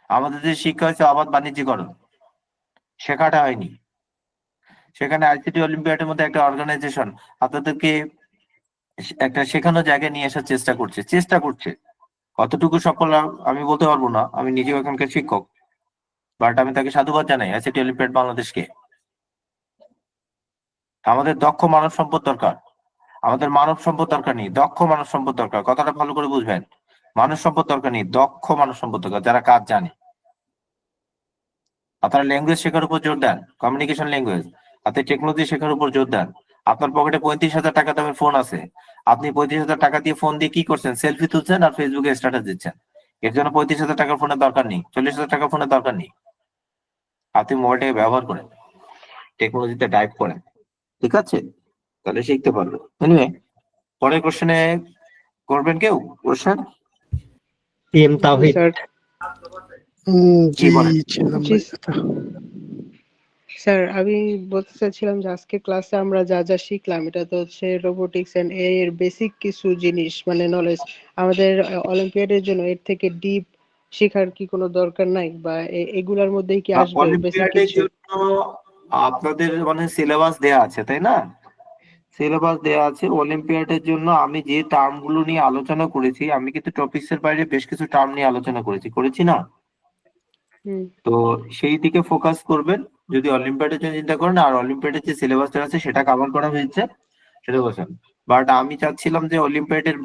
আমাদের যে শিক্ষা হয়েছে অবাধ বাণিজ্যিকরণ, শেখাটা হয়নি। সেখানে আইসিটি অলিম্পিয়াডের মধ্যে একটা অর্গানাইজেশন আপনাদেরকে একটা শেখানো জায়গায় নিয়ে আসার চেষ্টা করছে। কতটুকু সফল আমি বলতে পারবো না, আমি নিজেও এখানকার শিক্ষক, বাট আমি তাকে সাধুবাদ জানাই আইসিটি অলিম্পিয়াড বাংলাদেশকে। আমাদের দক্ষ মানব সম্পদ দরকার, আমাদের মানব সম্পদ দরকার নেই, দক্ষ মানব সম্পদ দরকার। কথাটা ভালো করে বুঝবেন, মানব সম্পদ দরকার নেই, দক্ষ মানব সম্পদ দরকার, যারা কাজ জানে। আপনারা ল্যাঙ্গুয়েজ শেখার উপর জোর দেন, কমিউনিকেশন ল্যাঙ্গুয়েজ। আপনি টেকনোলজি শেখার উপর জোর দেন। আপনার পকেটে 35,000 টাকা দামের ফোন আছে, আপনি 35,000 টাকা দিয়ে ফোন দিয়ে কি করছেন? সেলফি তুলছেন আর ফেসবুকে স্ট্যাটাস দিচ্ছেন। এর জন্য 35,000 টাকার ফোনের দরকার নেই, 40,000 টাকার ফোনের দরকার নেই। আপনি মোবাইলটাকে ব্যবহার করেন, টেকনোলজিতে ডাইভ করেন, ঠিক আছে? তাহলে শিখতে পারবে। এনিওয়ে, পরের কোশ্চেনে করবেন কেউ কোশ্চেন? তাওহীদ। স্যার কি জি বলেন? ছিলাম জি ভাই। স্যার আমি বলতে চাচ্ছিলাম যে আজকে ক্লাসে আমরা যা যা শিখলাম এটা তো হচ্ছে রোবোটিক্স এন্ড এআই এর বেসিক কিছু জিনিস মানে নলেজ। আমাদের অলিম্পিয়াডের জন্য এর থেকে ডিপ শেখার কি কোনো দরকার নাই, বা এগুলার মধ্যেই কি আসবে বেসিক অলিম্পিয়াডের কিছু? জন্য আপনাদের মানে সিলেবাস দেয়া আছে, তাই না? সিলেবাস দেয়া আছে অলিম্পিয়াডের জন্য। আমি যে টার্ম গুলো নিয়ে আলোচনা করেছি, আমি কিন্তু টপিকস এর বাইরে বেশ কিছু টার্ম নিয়ে আলোচনা করেছি না? হুম। তো সেই দিকে ফোকাস করবেন যদি অলিম্পিয়াডের জন্য চিন্তা করেন। আর অলিম্পিয়াডের যে সিলেবাসটা আছে সেটা কভার করা হয়েছে, সেটা বলছেন। বাট আমি চাচ্ছিলাম যে অলিম্পিয়াডের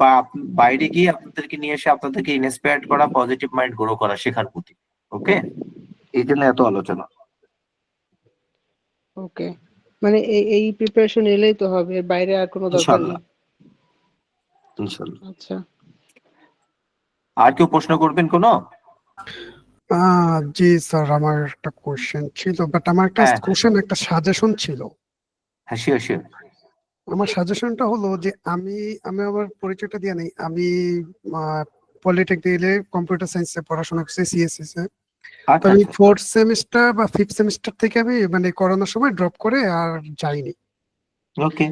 বাইরে গিয়ে আপনাদেরকে নিয়ে এসে আপনাদেরকে ইন্সপায়ার্ড করা, পজিটিভ মাইন্ড গ্রো করা, শেখার প্রতি। ওকে, এই জন্য এত আলোচনা। ওকে, মানে এই প্রিপারেশন এলেই তো হবে, এর বাইরে আর কোনো দরকার ইনশাল্লাহ, নেই। ইনশাল্লাহ। আচ্ছা আর কেউ প্রশ্ন করবেন কোনো? জি স্যার, আমার একটা কোশ্চেন ছিল, বাট আমার একটা হ্যাঁ কোশ্চেন, একটা সাজেশন ছিল। হ্যাঁ, শিওর শিওর। আমার সাজেশনটা হলো যে আমি আমি আমার পরিচয়টা দিয়ে নেই। আমি পলিটেকনিকে কম্পিউটার সায়েন্সে পড়াশোনা করছি, সিএসএস এ। তো আচ্ছা আমি আচ্ছা। 4th সেমিস্টার বা 5th সেমিস্টার থেকে আমি মানে করোনার সময় ড্রপ করে আর যাইনি। ওকে।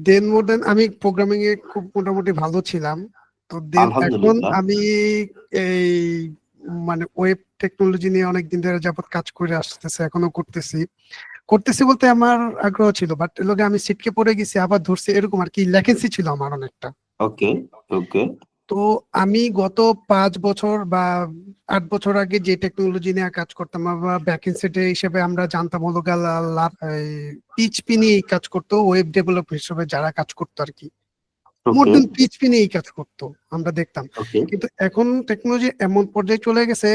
দেন মোর দেন আমি প্রোগ্রামিং এ খুব মোটামুটি ভালো ছিলাম। তো দেন এখন আলহামদুলিল্লাহ। আমি এই মানে ওয়েব টেকনোলজি নিয়ে অনেক দিন ধরে যাবত কাজ করে আসতেছে, এখনো করতেছি বলতে আমার আগ্রহ ছিল, বাট লোকে আমি সিটকে পড়ে গেছি, আবার ধরছি, এরকম আর কি, ল্যাকেন্সি ছিল আমার অনেকটা। ওকে ওকে তো আমি গত 5 বছর বা 8 বছর আগে যে টেকনোলজি নিয়ে কাজ করতাম, বা ব্যাকএন্ড হিসেবে আমরা জানতাম হলো পিএইচপি নিয়ে কাজ করতো, ওয়েব ডেভেলপার হিসেবে যারা কাজ করতো আর কি, মোর ওকে দেন পিএইচপি নিয়েই কাজ করতো আমরা দেখতাম। ওকে কিন্তু এখন টেকনোলজি এমন পর্যায়ে চলে গেছে,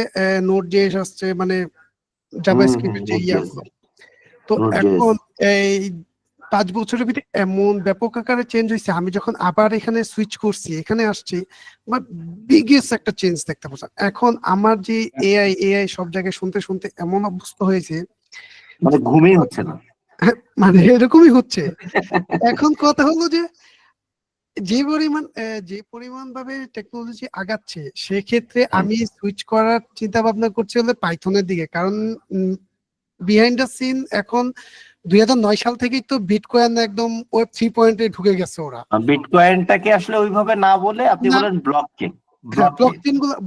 নোড জেএস আসছে, মানে জাভাস্ক্রিপ্টের যে ইয়াগুলো। তো এখন এই 5 বছরের ভিতরে এমন ব্যাপক আকারে চেঞ্জ হয়েছে, আমি যখন আবার এখানে সুইচ করছি, এখানে আসছি, আমার বিগেস্ট একটা চেঞ্জ দেখতে পাচ্ছি। এখন আমার যে এআই সব জায়গায় শুনতে শুনতে এমন অবস্থা হয়েছে, মানে ঘুমই হচ্ছে না। মানে এরকমই হচ্ছে। এখন কথা হলো যে যে পরিমাণ ভাবে টেকনোলজি আগাচ্ছে, সেক্ষেত্রে আমি সুইচ করার চিন্তা ভাবনা করছি হলে পাইথনের দিকে, কারণ বিহাইন্ড দ্য সিন এখন 2009 সাল থেকেই তো বিটকয়েন একদম ওয়েব 3.0 ঢুকে গেছে ওরা। বিটকয়েনটাকে আসলে ওইভাবে না বলে আপনি বলেন ব্লকচেন।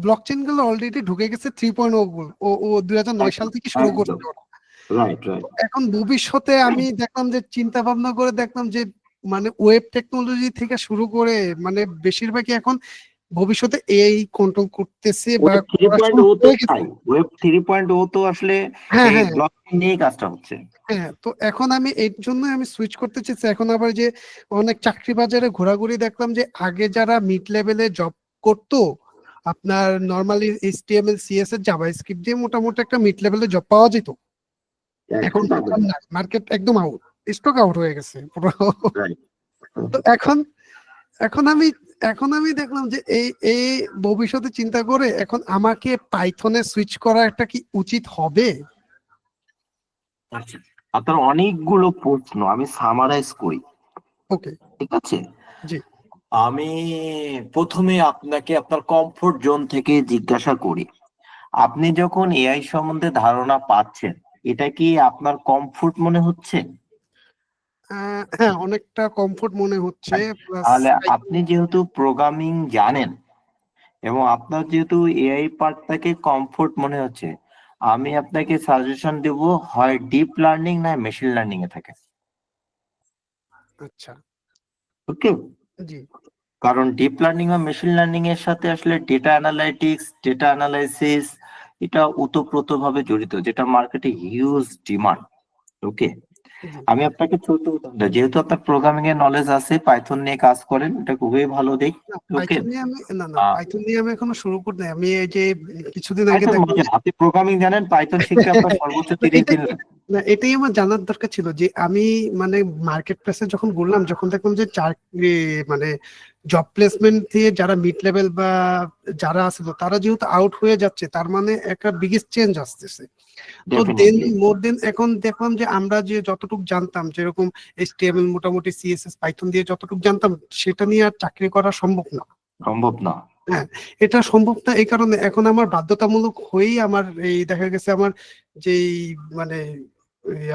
ব্লকচেন গুলো অলরেডি ঢুকে গেছে 3.0 গুলো, ও 2009 সাল থেকে শুরু করছে ওরা। Right right. এখন ভবিষ্যতে আমি দেখলাম যে চিন্তা ভাবনা করে দেখলাম যে মানে ওয়েব টেকনোলজি থেকে শুরু করে মানে বেশিরভাগই এখন ভবিষ্যতে এআই কন্ট্রোল করতেছে বা ওয়েব 3.0 তো তাই, ওয়েব 3.0 তো আসলে হ্যাঁ এই হ্যাঁ ব্লকচেন নিয়ে কাজটা হচ্ছে। হ্যাঁ। তো এখন আমি এর জন্য আমি সুইচ করতে চাইছি। এখন আবার যে অনেক চাকরি বাজারে ঘোরাঘুরি দেখলাম যে আগে যারা মিড লেভেলে জব করতো, আপনার নর্মালি এইচটিএমএল সিএস এর জাভাস্ক্রিপ্ট দিয়ে মোটামুটি একটা মিড লেভেলে জব পাওয়া যেত। এখন মার্কেট একদম আউট, স্টক আউট হয়ে গেছে পুরো। তো এখন আমি দেখলাম যে এই ভবিষ্যতে চিন্তা করে এখন আমাকে পাইথনে সুইচ করা একটা কি উচিত হবে? আচ্ছা, আপনার অনেকগুলো প্রশ্ন আমি সামারাইজ করি, ওকে, ঠিক আছে? জি। আমি প্রথমে আপনাকে আপনার কমফোর্ট জোন থেকে জিজ্ঞাসা করি, আপনি যখন এআই সম্বন্ধে ধারণা পাচ্ছেন, এটা কি আপনার কমফোর্ট মনে হচ্ছে? হ্যাঁ, অনেকটা কমফোর্ট মনে হচ্ছে। তাহলে আপনি যেহেতু প্রোগ্রামিং জানেন এবং আপনার যেহেতু এআই পার্টটাকে কমফোর্ট মনে হচ্ছে, আমি আপনাকে সাজেশন দেব, হয় ডিপ লার্নিং না মেশিন লার্নিং এ থাকে। আচ্ছা, ওকে, জি। কারণ ডিপ লার্নিং বা মেশিন লার্নিং এর সাথে আসলে ডেটা অ্যানালাইটিক্স, ডেটা অ্যানালাইসিস এটা ওতপ্রোতভাবে জড়িত, যেটা মার্কেটে হিউজ ডিমান্ড। ওকে, আমি আপনাকে ছোট উদাহরণ দিই। যেহেতু আপনার প্রোগ্রামিং এর নলেজ আছে, পাইথন নিয়ে কাজ করেন, এটা খুবই ভালো দিক। ওকে, পাইথন নিয়ে আমি এখনো শুরু করি নাই। আমি এই যে কিছুদিন আগে আপনি প্রোগ্রামিং জানেন, পাইথন শিখতে আপনার সর্বোচ্চ 30 দিন লাগে। না, এটাই আমার জানার দরকার ছিল যে আমি মানে মার্কেট প্লেসে যখন ঘুরলাম, যখন দেখলাম যে চাকরি মানে জব প্লেসমেন্ট দিয়ে যারা মিড লেভেল বা যারা আছিল তারা যেহেতু আউট হয়ে যাচ্ছে, তার মানে একটা বিগেস্ট চেঞ্জ আসতেছে। তো দেন এখন দেখলাম যে আমরা যে যতটুকু জানতাম, যেরকম এইচটিএমএল মোটামুটি সিএসএস পাইথন দিয়ে যতটুকু জানতাম, সেটা নিয়ে আর চাকরি করা সম্ভব না। হ্যাঁ, এটা সম্ভব না। এই কারণে এখন আমার বাধ্যতামূলক হয়েই আমার এই দেখা গেছে আমার যেই মানে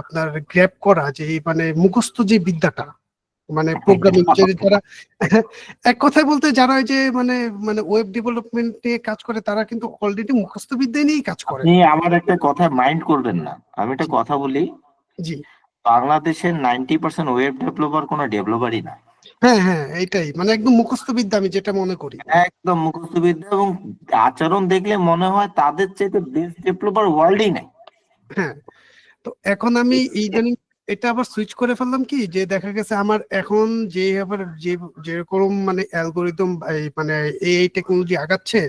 আপনার গ্র্যাব করা যে মানে মুখস্থ যে বিদ্যাটা, মানে প্রোগ্রামিং যারা এক কথায় বলতে যারা ওই যে মানে মানে ওয়েব ডেভেলপমেন্ট নিয়ে কাজ করে, তারা কিন্তু অলরেডি মুখস্থ বিদ্যা নিয়েই কাজ করে। আপনি আমার একটা কথা মাইন্ড করবেন না, আমি একটা কথা বলি। জি, বাংলাদেশের 90% ওয়েব ডেভেলপার কোনো ডেভেলপারই না। হ্যাঁ হ্যাঁ, এইটাই মানে একদম মুখস্থ বিদ্যা, আমি যেটা মনে করি একদম মুখস্থ বিদ্যা, এবং আচরণ দেখলে মনে হয় তাদের চাইতে বেস্ট ডেভেলপার ওয়ার্ল্ডই নাই। হ্যাঁ। তো এখন আমি ইদানিং এটা আবার সুইচ করে ফেললাম কি, যে দেখা গেছে আমার এখন যে আবার যেরকম মানে অ্যালগোরিদম মানে এই টেকনোলজি আগাচ্ছে,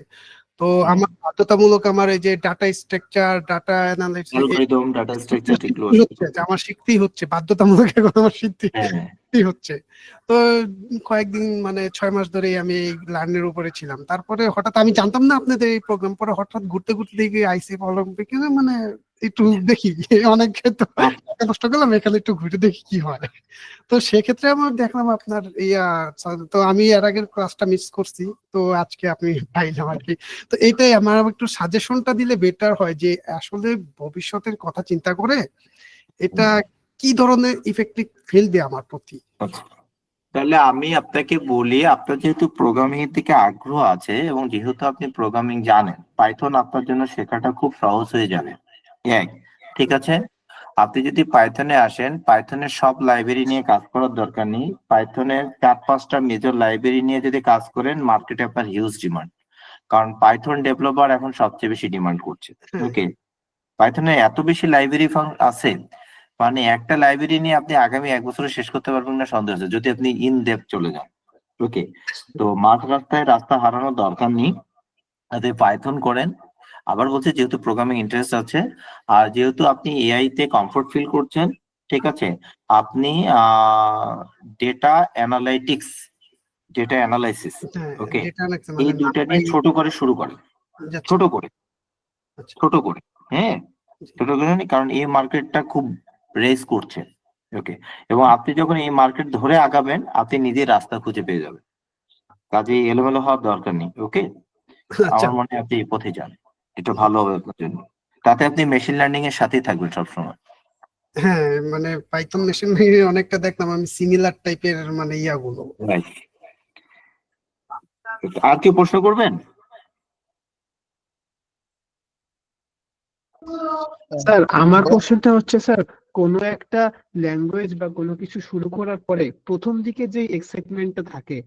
তো আমার বাধ্যতামূলক আমার এই যে data structure, data analysis algorithm, data structure এগুলো আমার শিখতেই হচ্ছে, বাধ্যতামূলক এখন আমার শিখতেই হচ্ছে। তো কয়েকদিন মানে 6 মাস ধরে আমি এই লার্নের উপরে ছিলাম। তারপরে হঠাৎ আমি জানতাম না আপনাদের এই প্রোগ্রাম, পরে হঠাৎ ঘুরতে ঘুরতে দেখি আইসি অলিম্পিক, মানে একটু দেখি অনেক টাকা নষ্ট করলাম, এখানে একটু ঘুরে দেখি কি হয়। তো সেক্ষেত্রে আমার দেখলাম আপনার তো আমি এর আগের ক্লাসটা মিস করছি, তো আজকে আপনি পাইলাম আর কি। তো এইটাই আমার একটু সাজেশনটা দিলে বেটার হয়, যে আসলে ভবিষ্যতের কথা চিন্তা করে এটা কি ধরনের ইফেক্টিভ ফেলবে আমার প্রতি? আচ্ছা, তাহলে আমি আপনাকে বলি, আপনার যেহেতু প্রোগ্রামিং এর দিকে আগ্রহ আছে এবং যেহেতু আপনি প্রোগ্রামিং জানেন, পাইথন আপনার জন্য শেখাটা খুব সহজ হয়ে যাবে। এক, ঠিক আছে? আপনি যদি পাইথনে আসেন, পাইথনের সব লাইব্রেরি নিয়ে কাজ করার দরকার নেই। পাইথনের 4-5টা মেজর লাইব্রেরি নিয়ে যদি কাজ করেন, মার্কেটে আপনার হিউজ ডিমান্ড, কারণ পাইথন ডেভেলপার এখন সবচেয়ে বেশি ডিমান্ড করছে। ওকে, পাইথনে এত বেশি লাইব্রেরি আছে, মানে একটা লাইব্রেরি নিয়ে আপনি আগামী 1 বছরে শেষ করতে পারবেন না সন্দেহ আছে, যদি আপনি ইন ডেপথ চলে যান। ওকে, তো মাঝ রাস্তায় রাস্তা হারানোর দরকার নেই, আপনি পাইথন করেন। আবার বলছি, যেহেতু প্রোগ্রামিং ইন্টারেস্ট আছে আর যেহেতু আপনি এআই তে কমফোর্ট ফিল করছেন, ঠিক আছে, আপনি ডেটা অ্যানালাইটিক্স, ডেটা অ্যানালাইসিস, ওকে, এই দুইটা নিয়ে ছোট করে শুরু করেন, ছোট করে, ছোট করে, হ্যাঁ, ছোট করে, কারণ এই মার্কেটটা খুব রেস করছে। ওকে, এবং আপনি যখন এই মার্কেট ধরে আগাবেন, আপনি নিজেই রাস্তা খুঁজে পেয়ে যাবেন, কাজে এলোমেলো হওয়ার দরকার নেই। ওকে, আমার মনে হয় আপনি এই পথে যান, এটা ভালো হবে আপনার জন্য, তাতে আপনি মেশিন লার্নিং এর সাথেই থাকবেন সবসময়। হ্যাঁ, মানে পাইথন মেশিন অনেকটা দেখলাম আমি সিমিলার টাইপের মানে ইয়াগুলো। Right. আর কি প্রশ্ন করবেন? স্যার আমার কোশ্চেনটা হচ্ছে স্যার, কোনো একটা ল্যাঙ্গুয়েজ বা কোনো কিছু শুরু করার পরে প্রথম দিকে যে এক্সাইটমেন্টটা থাকে,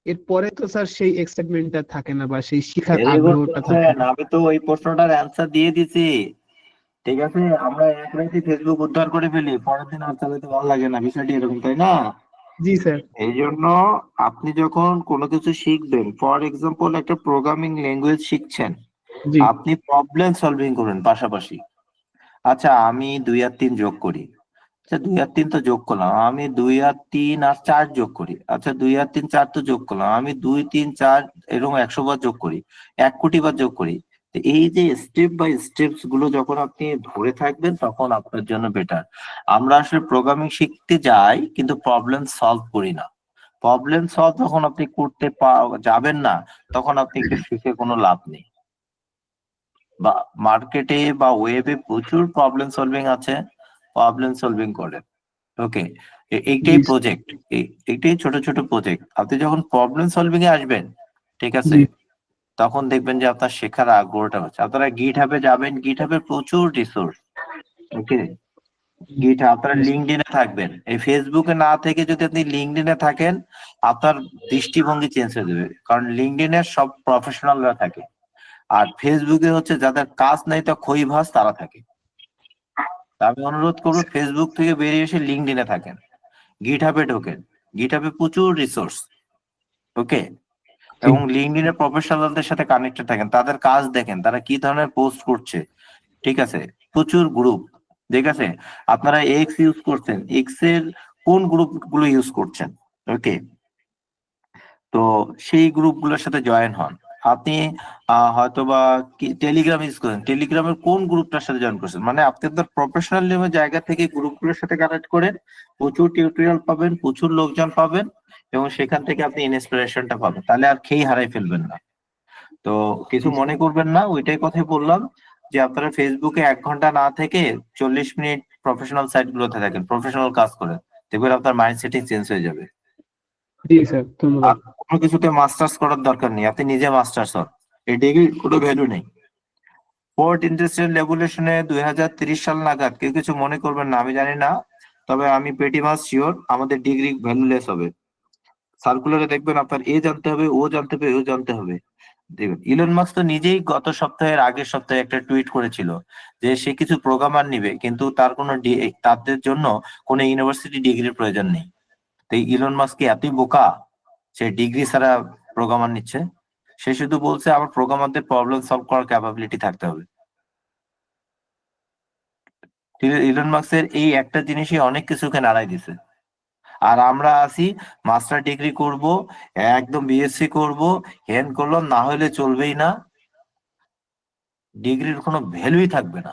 এরপরে তো স্যার সেই এক্সাইটমেন্টটা থাকে না বা সেই শেখার Very good আগ্রহটা থাকে question. না। আমি তো ওই প্রশ্নটার অ্যান্সার দিয়ে দিছি। ঠিক আছে, আমরা এক রাতে ফেসবুক উদ্ধার করে ফেলি, পরের দিন আর চালাতে ভালো লাগে না, বিষয়টি এরকম, তাই না? জি স্যার। এই জন্য আপনি যখন কোনো কিছু শিখবেন, ফর এক্সাম্পল একটা প্রোগ্রামিং ল্যাঙ্গুয়েজ শিখছেন, জি আপনি প্রবলেম সলভিং করবেন পাশাপাশি। আচ্ছা, আমি 2 আর 3 যোগ করি, আচ্ছা 2 আর 3 তো যোগ করলাম, আমি 2 আর 3 আর 4 যোগ করি, আচ্ছা 2 আর 3 4 তো যোগ করলাম, আমি 2 3 4 এরকম 100 বার যোগ করি, 1 কোটি বার যোগ করি। তো এই যে স্টেপ বাই স্টেপস গুলো যখন আপনি ধরে থাকবেন, তখন আপনার জন্য বেটার। আমরা আসলে প্রোগ্রামিং শিখতে যাই কিন্তু প্রবলেম সলভ করি না। প্রবলেম সলভ যখন আপনি করতে যাবেন না, তখন আপনি একটু শিখে কোনো লাভ নেই। বা মার্কেটে বা ওয়েবে প্রচুর প্রবলেম সলভিং আছে, প্রবলেম সলভিং করেন। ওকে, এইটাই জি প্রজেক্ট, এইটাই ছোট ছোট প্রজেক্ট। আপনি যখন প্রবলেম সলভিং এ আসবেন, ঠিক আছে, জি তখন দেখবেন যে আপনার শেখার আগ্রহটা হচ্ছে। আপনারা গিটহাবে যাবেন, গিটহাবে প্রচুর রিসোর্স। ওকে, গিটহাব, আপনারা লিঙ্কডইনে থাকবেন, এই ফেসবুকে না থেকে যদি আপনি লিঙ্কডইনে থাকেন, আপনার দৃষ্টিভঙ্গি চেঞ্জ হয়ে যাবে, কারণ লিঙ্কডইনে সব প্রফেশনালরা থাকে, আর ফেসবুকে হচ্ছে যাদের কাজ নাই তো খইভাস তারা থাকে। তা আমি অনুরোধ করবো, ফেসবুক থেকে বেরিয়ে এসে লিঙ্কডইনে থাকেন, গিটহাবে ঢোকেন, গিটহাবে প্রচুর রিসোর্স। ওকে, এবং লিঙ্কডইনে প্রফেশনালদের সাথে কানেক্টেড থাকেন, তাদের কাজ দেখেন, তারা কি ধরনের পোস্ট করছে, ঠিক আছে, প্রচুর গ্রুপ, ঠিক আছে, আপনারা এক্স ইউজ করছেন, এক্স এর কোন গ্রুপ গুলো ইউজ করছেন, ওকে, তো সেই গ্রুপগুলোর সাথে জয়েন হন। আপনি হয়তোবা টেলিগ্রাম ইউজ করেন, টেলিগ্রামের কোন গ্রুপটার সাথে জয়েন করছেন, মানে আপনি আপনার প্রফেশনাল জায়গা থেকে গ্রুপগুলোর সাথে কানেক্ট করেন, প্রচুর টিউটোরিয়াল পাবেন, প্রচুর লোকজন পাবেন, এবং সেখান থেকে আপনি ইন্সপিরেশনটা পাবেন, তাহলে আর খেই হারাই ফেলবেন না। তো কিছু মনে করবেন না, ওইটাই কথাই বললাম যে আপনারা ফেসবুকে 1 ঘন্টা না থেকে 40 মিনিট প্রফেশনাল সাইট গুলোতে থাকেন, প্রফেশনাল কাজ করেন, দেখবেন আপনার মাইন্ড সেটিং চেঞ্জ হয়ে যাবে। জি স্যার, ধন্যবাদ। কোনো কিছুতে মাস্টার্স করার দরকার নেই, আপনি নিজে মাস্টার্স হন, এই ডিগ্রির কোনো ভ্যালু নেই। ফোর্থ ইন্ডাস্ট্রিয়াল রেভলিউশনে 2030 সাল নাগাদ কেউ কিছু মনে করবেন না, আমি জানি না, তবে আমি পেটি মাস শিওর আমাদের ডিগ্রি ভ্যালুলেস হবে। সার্কুলারে দেখবেন আপনার এ জানতে হবে, ও জানতে হবে, ও জানতে হবে। দেখবেন ইলন মাস্ক তো নিজেই গত সপ্তাহের আগের সপ্তাহে একটা টুইট করেছিল যে সে কিছু প্রোগ্রামার নিবে, কিন্তু তার কোনো তাদের জন্য কোনো ইউনিভার্সিটি ডিগ্রির প্রয়োজন নেই। তো ইলন মাস্ক কি এতই বোকা, সে ডিগ্রি ছাড়া প্রোগ্রামার নিচ্ছে? সে শুধু বলছে আমার প্রোগ্রামারদের প্রবলেম সলভ করার ক্যাপাবিলিটি থাকতে হবে। ইলন মাস্কের এই একটা জিনিসই অনেক কিছুকে নাড়াই দিছে। আর আমরা আছি মাস্টার ডিগ্রি করব, একদম বিএসসি করব, হেন করলো, না হলে চলবেই না, ডিগ্রির কোনো ভ্যালুই থাকবে না।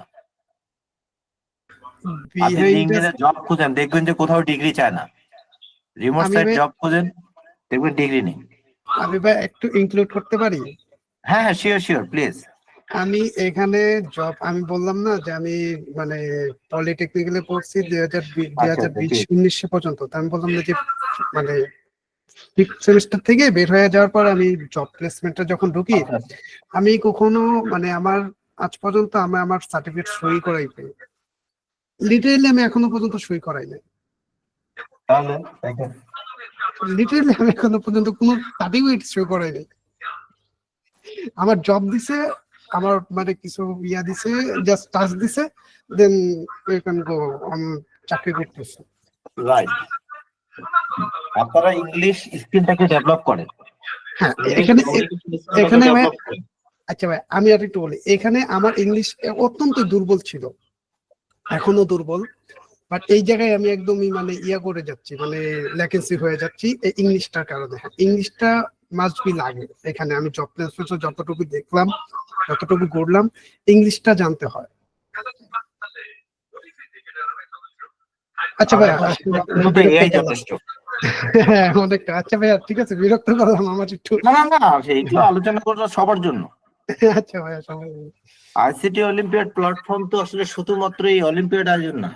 আপনি লিঙ্কডইনে জব খুঁজেন, দেখবেন যে কোথাও ডিগ্রি চায় না, রিমোট সাইট জব খুঁজেন, দেখবেন ডিগ্রি নেই। আমি ভাই একটু ইনক্লুড করতে পারি? হ্যাঁ হ্যাঁ, শিওর শিওর, প্লিজ। আমি এখানে জব, আমি বললাম না যে আমি মানে পলিটেকনিক্যালে পড়ছি 2020-19 পর্যন্ত। তো আমি বললাম না যে মানে ফিফথ সেমিস্টার থেকে বের হয়ে যাওয়ার পর আমি জব প্লেসমেন্টে যখন ঢুকি, আচ্ছা, আচ্ছা। আমি কখনো মানে আমার আজ পর্যন্ত আমি আমার সার্টিফিকেট সই করাই পাই, লিটারেলি আমি এখনো পর্যন্ত সই করাই নাই। তাহলে দেখেন, লিটারেলি আমি এখনো পর্যন্ত কোনো সার্টিফিকেট সই করাই নাই। আমার জব দিছে, আমার মানে কিছু ইয়া দিছে, জাস্ট টাস্ক দিছে, দেন ইউ ক্যান গো, চাকরি করতেছে। রাইট। আপনারা ইংলিশ স্কিলটাকে ডেভেলপ করেন। হ্যাঁ, এখানে এখানে ভাই, ডেভেলপ করেন। আচ্ছা ভাই আমি আর একটু বলি, এখানে আমার ইংলিশ অত্যন্ত দুর্বল ছিল, এখনো দুর্বল, বাট এই জায়গায় আমি একদমই মানে ইয়া করে যাচ্ছি, মানে ল্যাকেন্সি হয়ে যাচ্ছি এই ইংলিশটার কারণে। হ্যাঁ, ইংলিশটা মাস্ট বি লাগে এখানে। আমি জব প্লেসমেন্টে যতটুকু দেখলাম, যতটুকু করলাম, ইংলিশটা জানতে হয়। আচ্ছা ভাই, শুধু এআই যথেষ্ট। হ্যাঁ অনেকটা। আচ্ছা ভাইয়া ঠিক আছে, বিরক্ত করলাম, আমার একটু। না না না, সেইগুলো আলোচনা করা সবার জন্য। আচ্ছা ভাইয়া, সবাই আইসিটি অলিম্পিয়াড প্ল্যাটফর্ম তো আসলে শুধুমাত্র এই অলিম্পিয়াড আয়োজন না,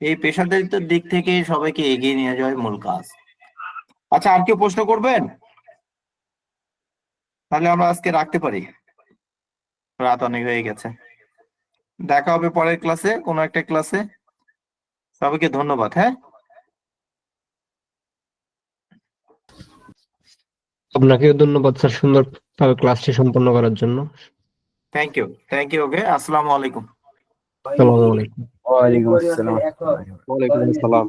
এই পেশাদারিত্বের দিক থেকে সবাইকে এগিয়ে নিয়ে যাওয়াই মূল কাজ। আচ্ছা, আর কেউ প্রশ্ন করবেন? তাহলে আমরা আজকে রাখতে পারি, রাত অনেক হয়ে গেছে। দেখা হবে পরের ক্লাসে, কোনো একটা ক্লাসে। সবাইকে ধন্যবাদ। হ্যাঁ, আপনাকেও ধন্যবাদ স্যার সুন্দরভাবে ক্লাসটি সম্পন্ন করার জন্য। Thank you, thank you. Okay, আসসালামু আলাইকুম। আসসালামু আলাইকুম। ওয়ালাইকুম আসসালাম। ওয়ালাইকুম আসসালাম।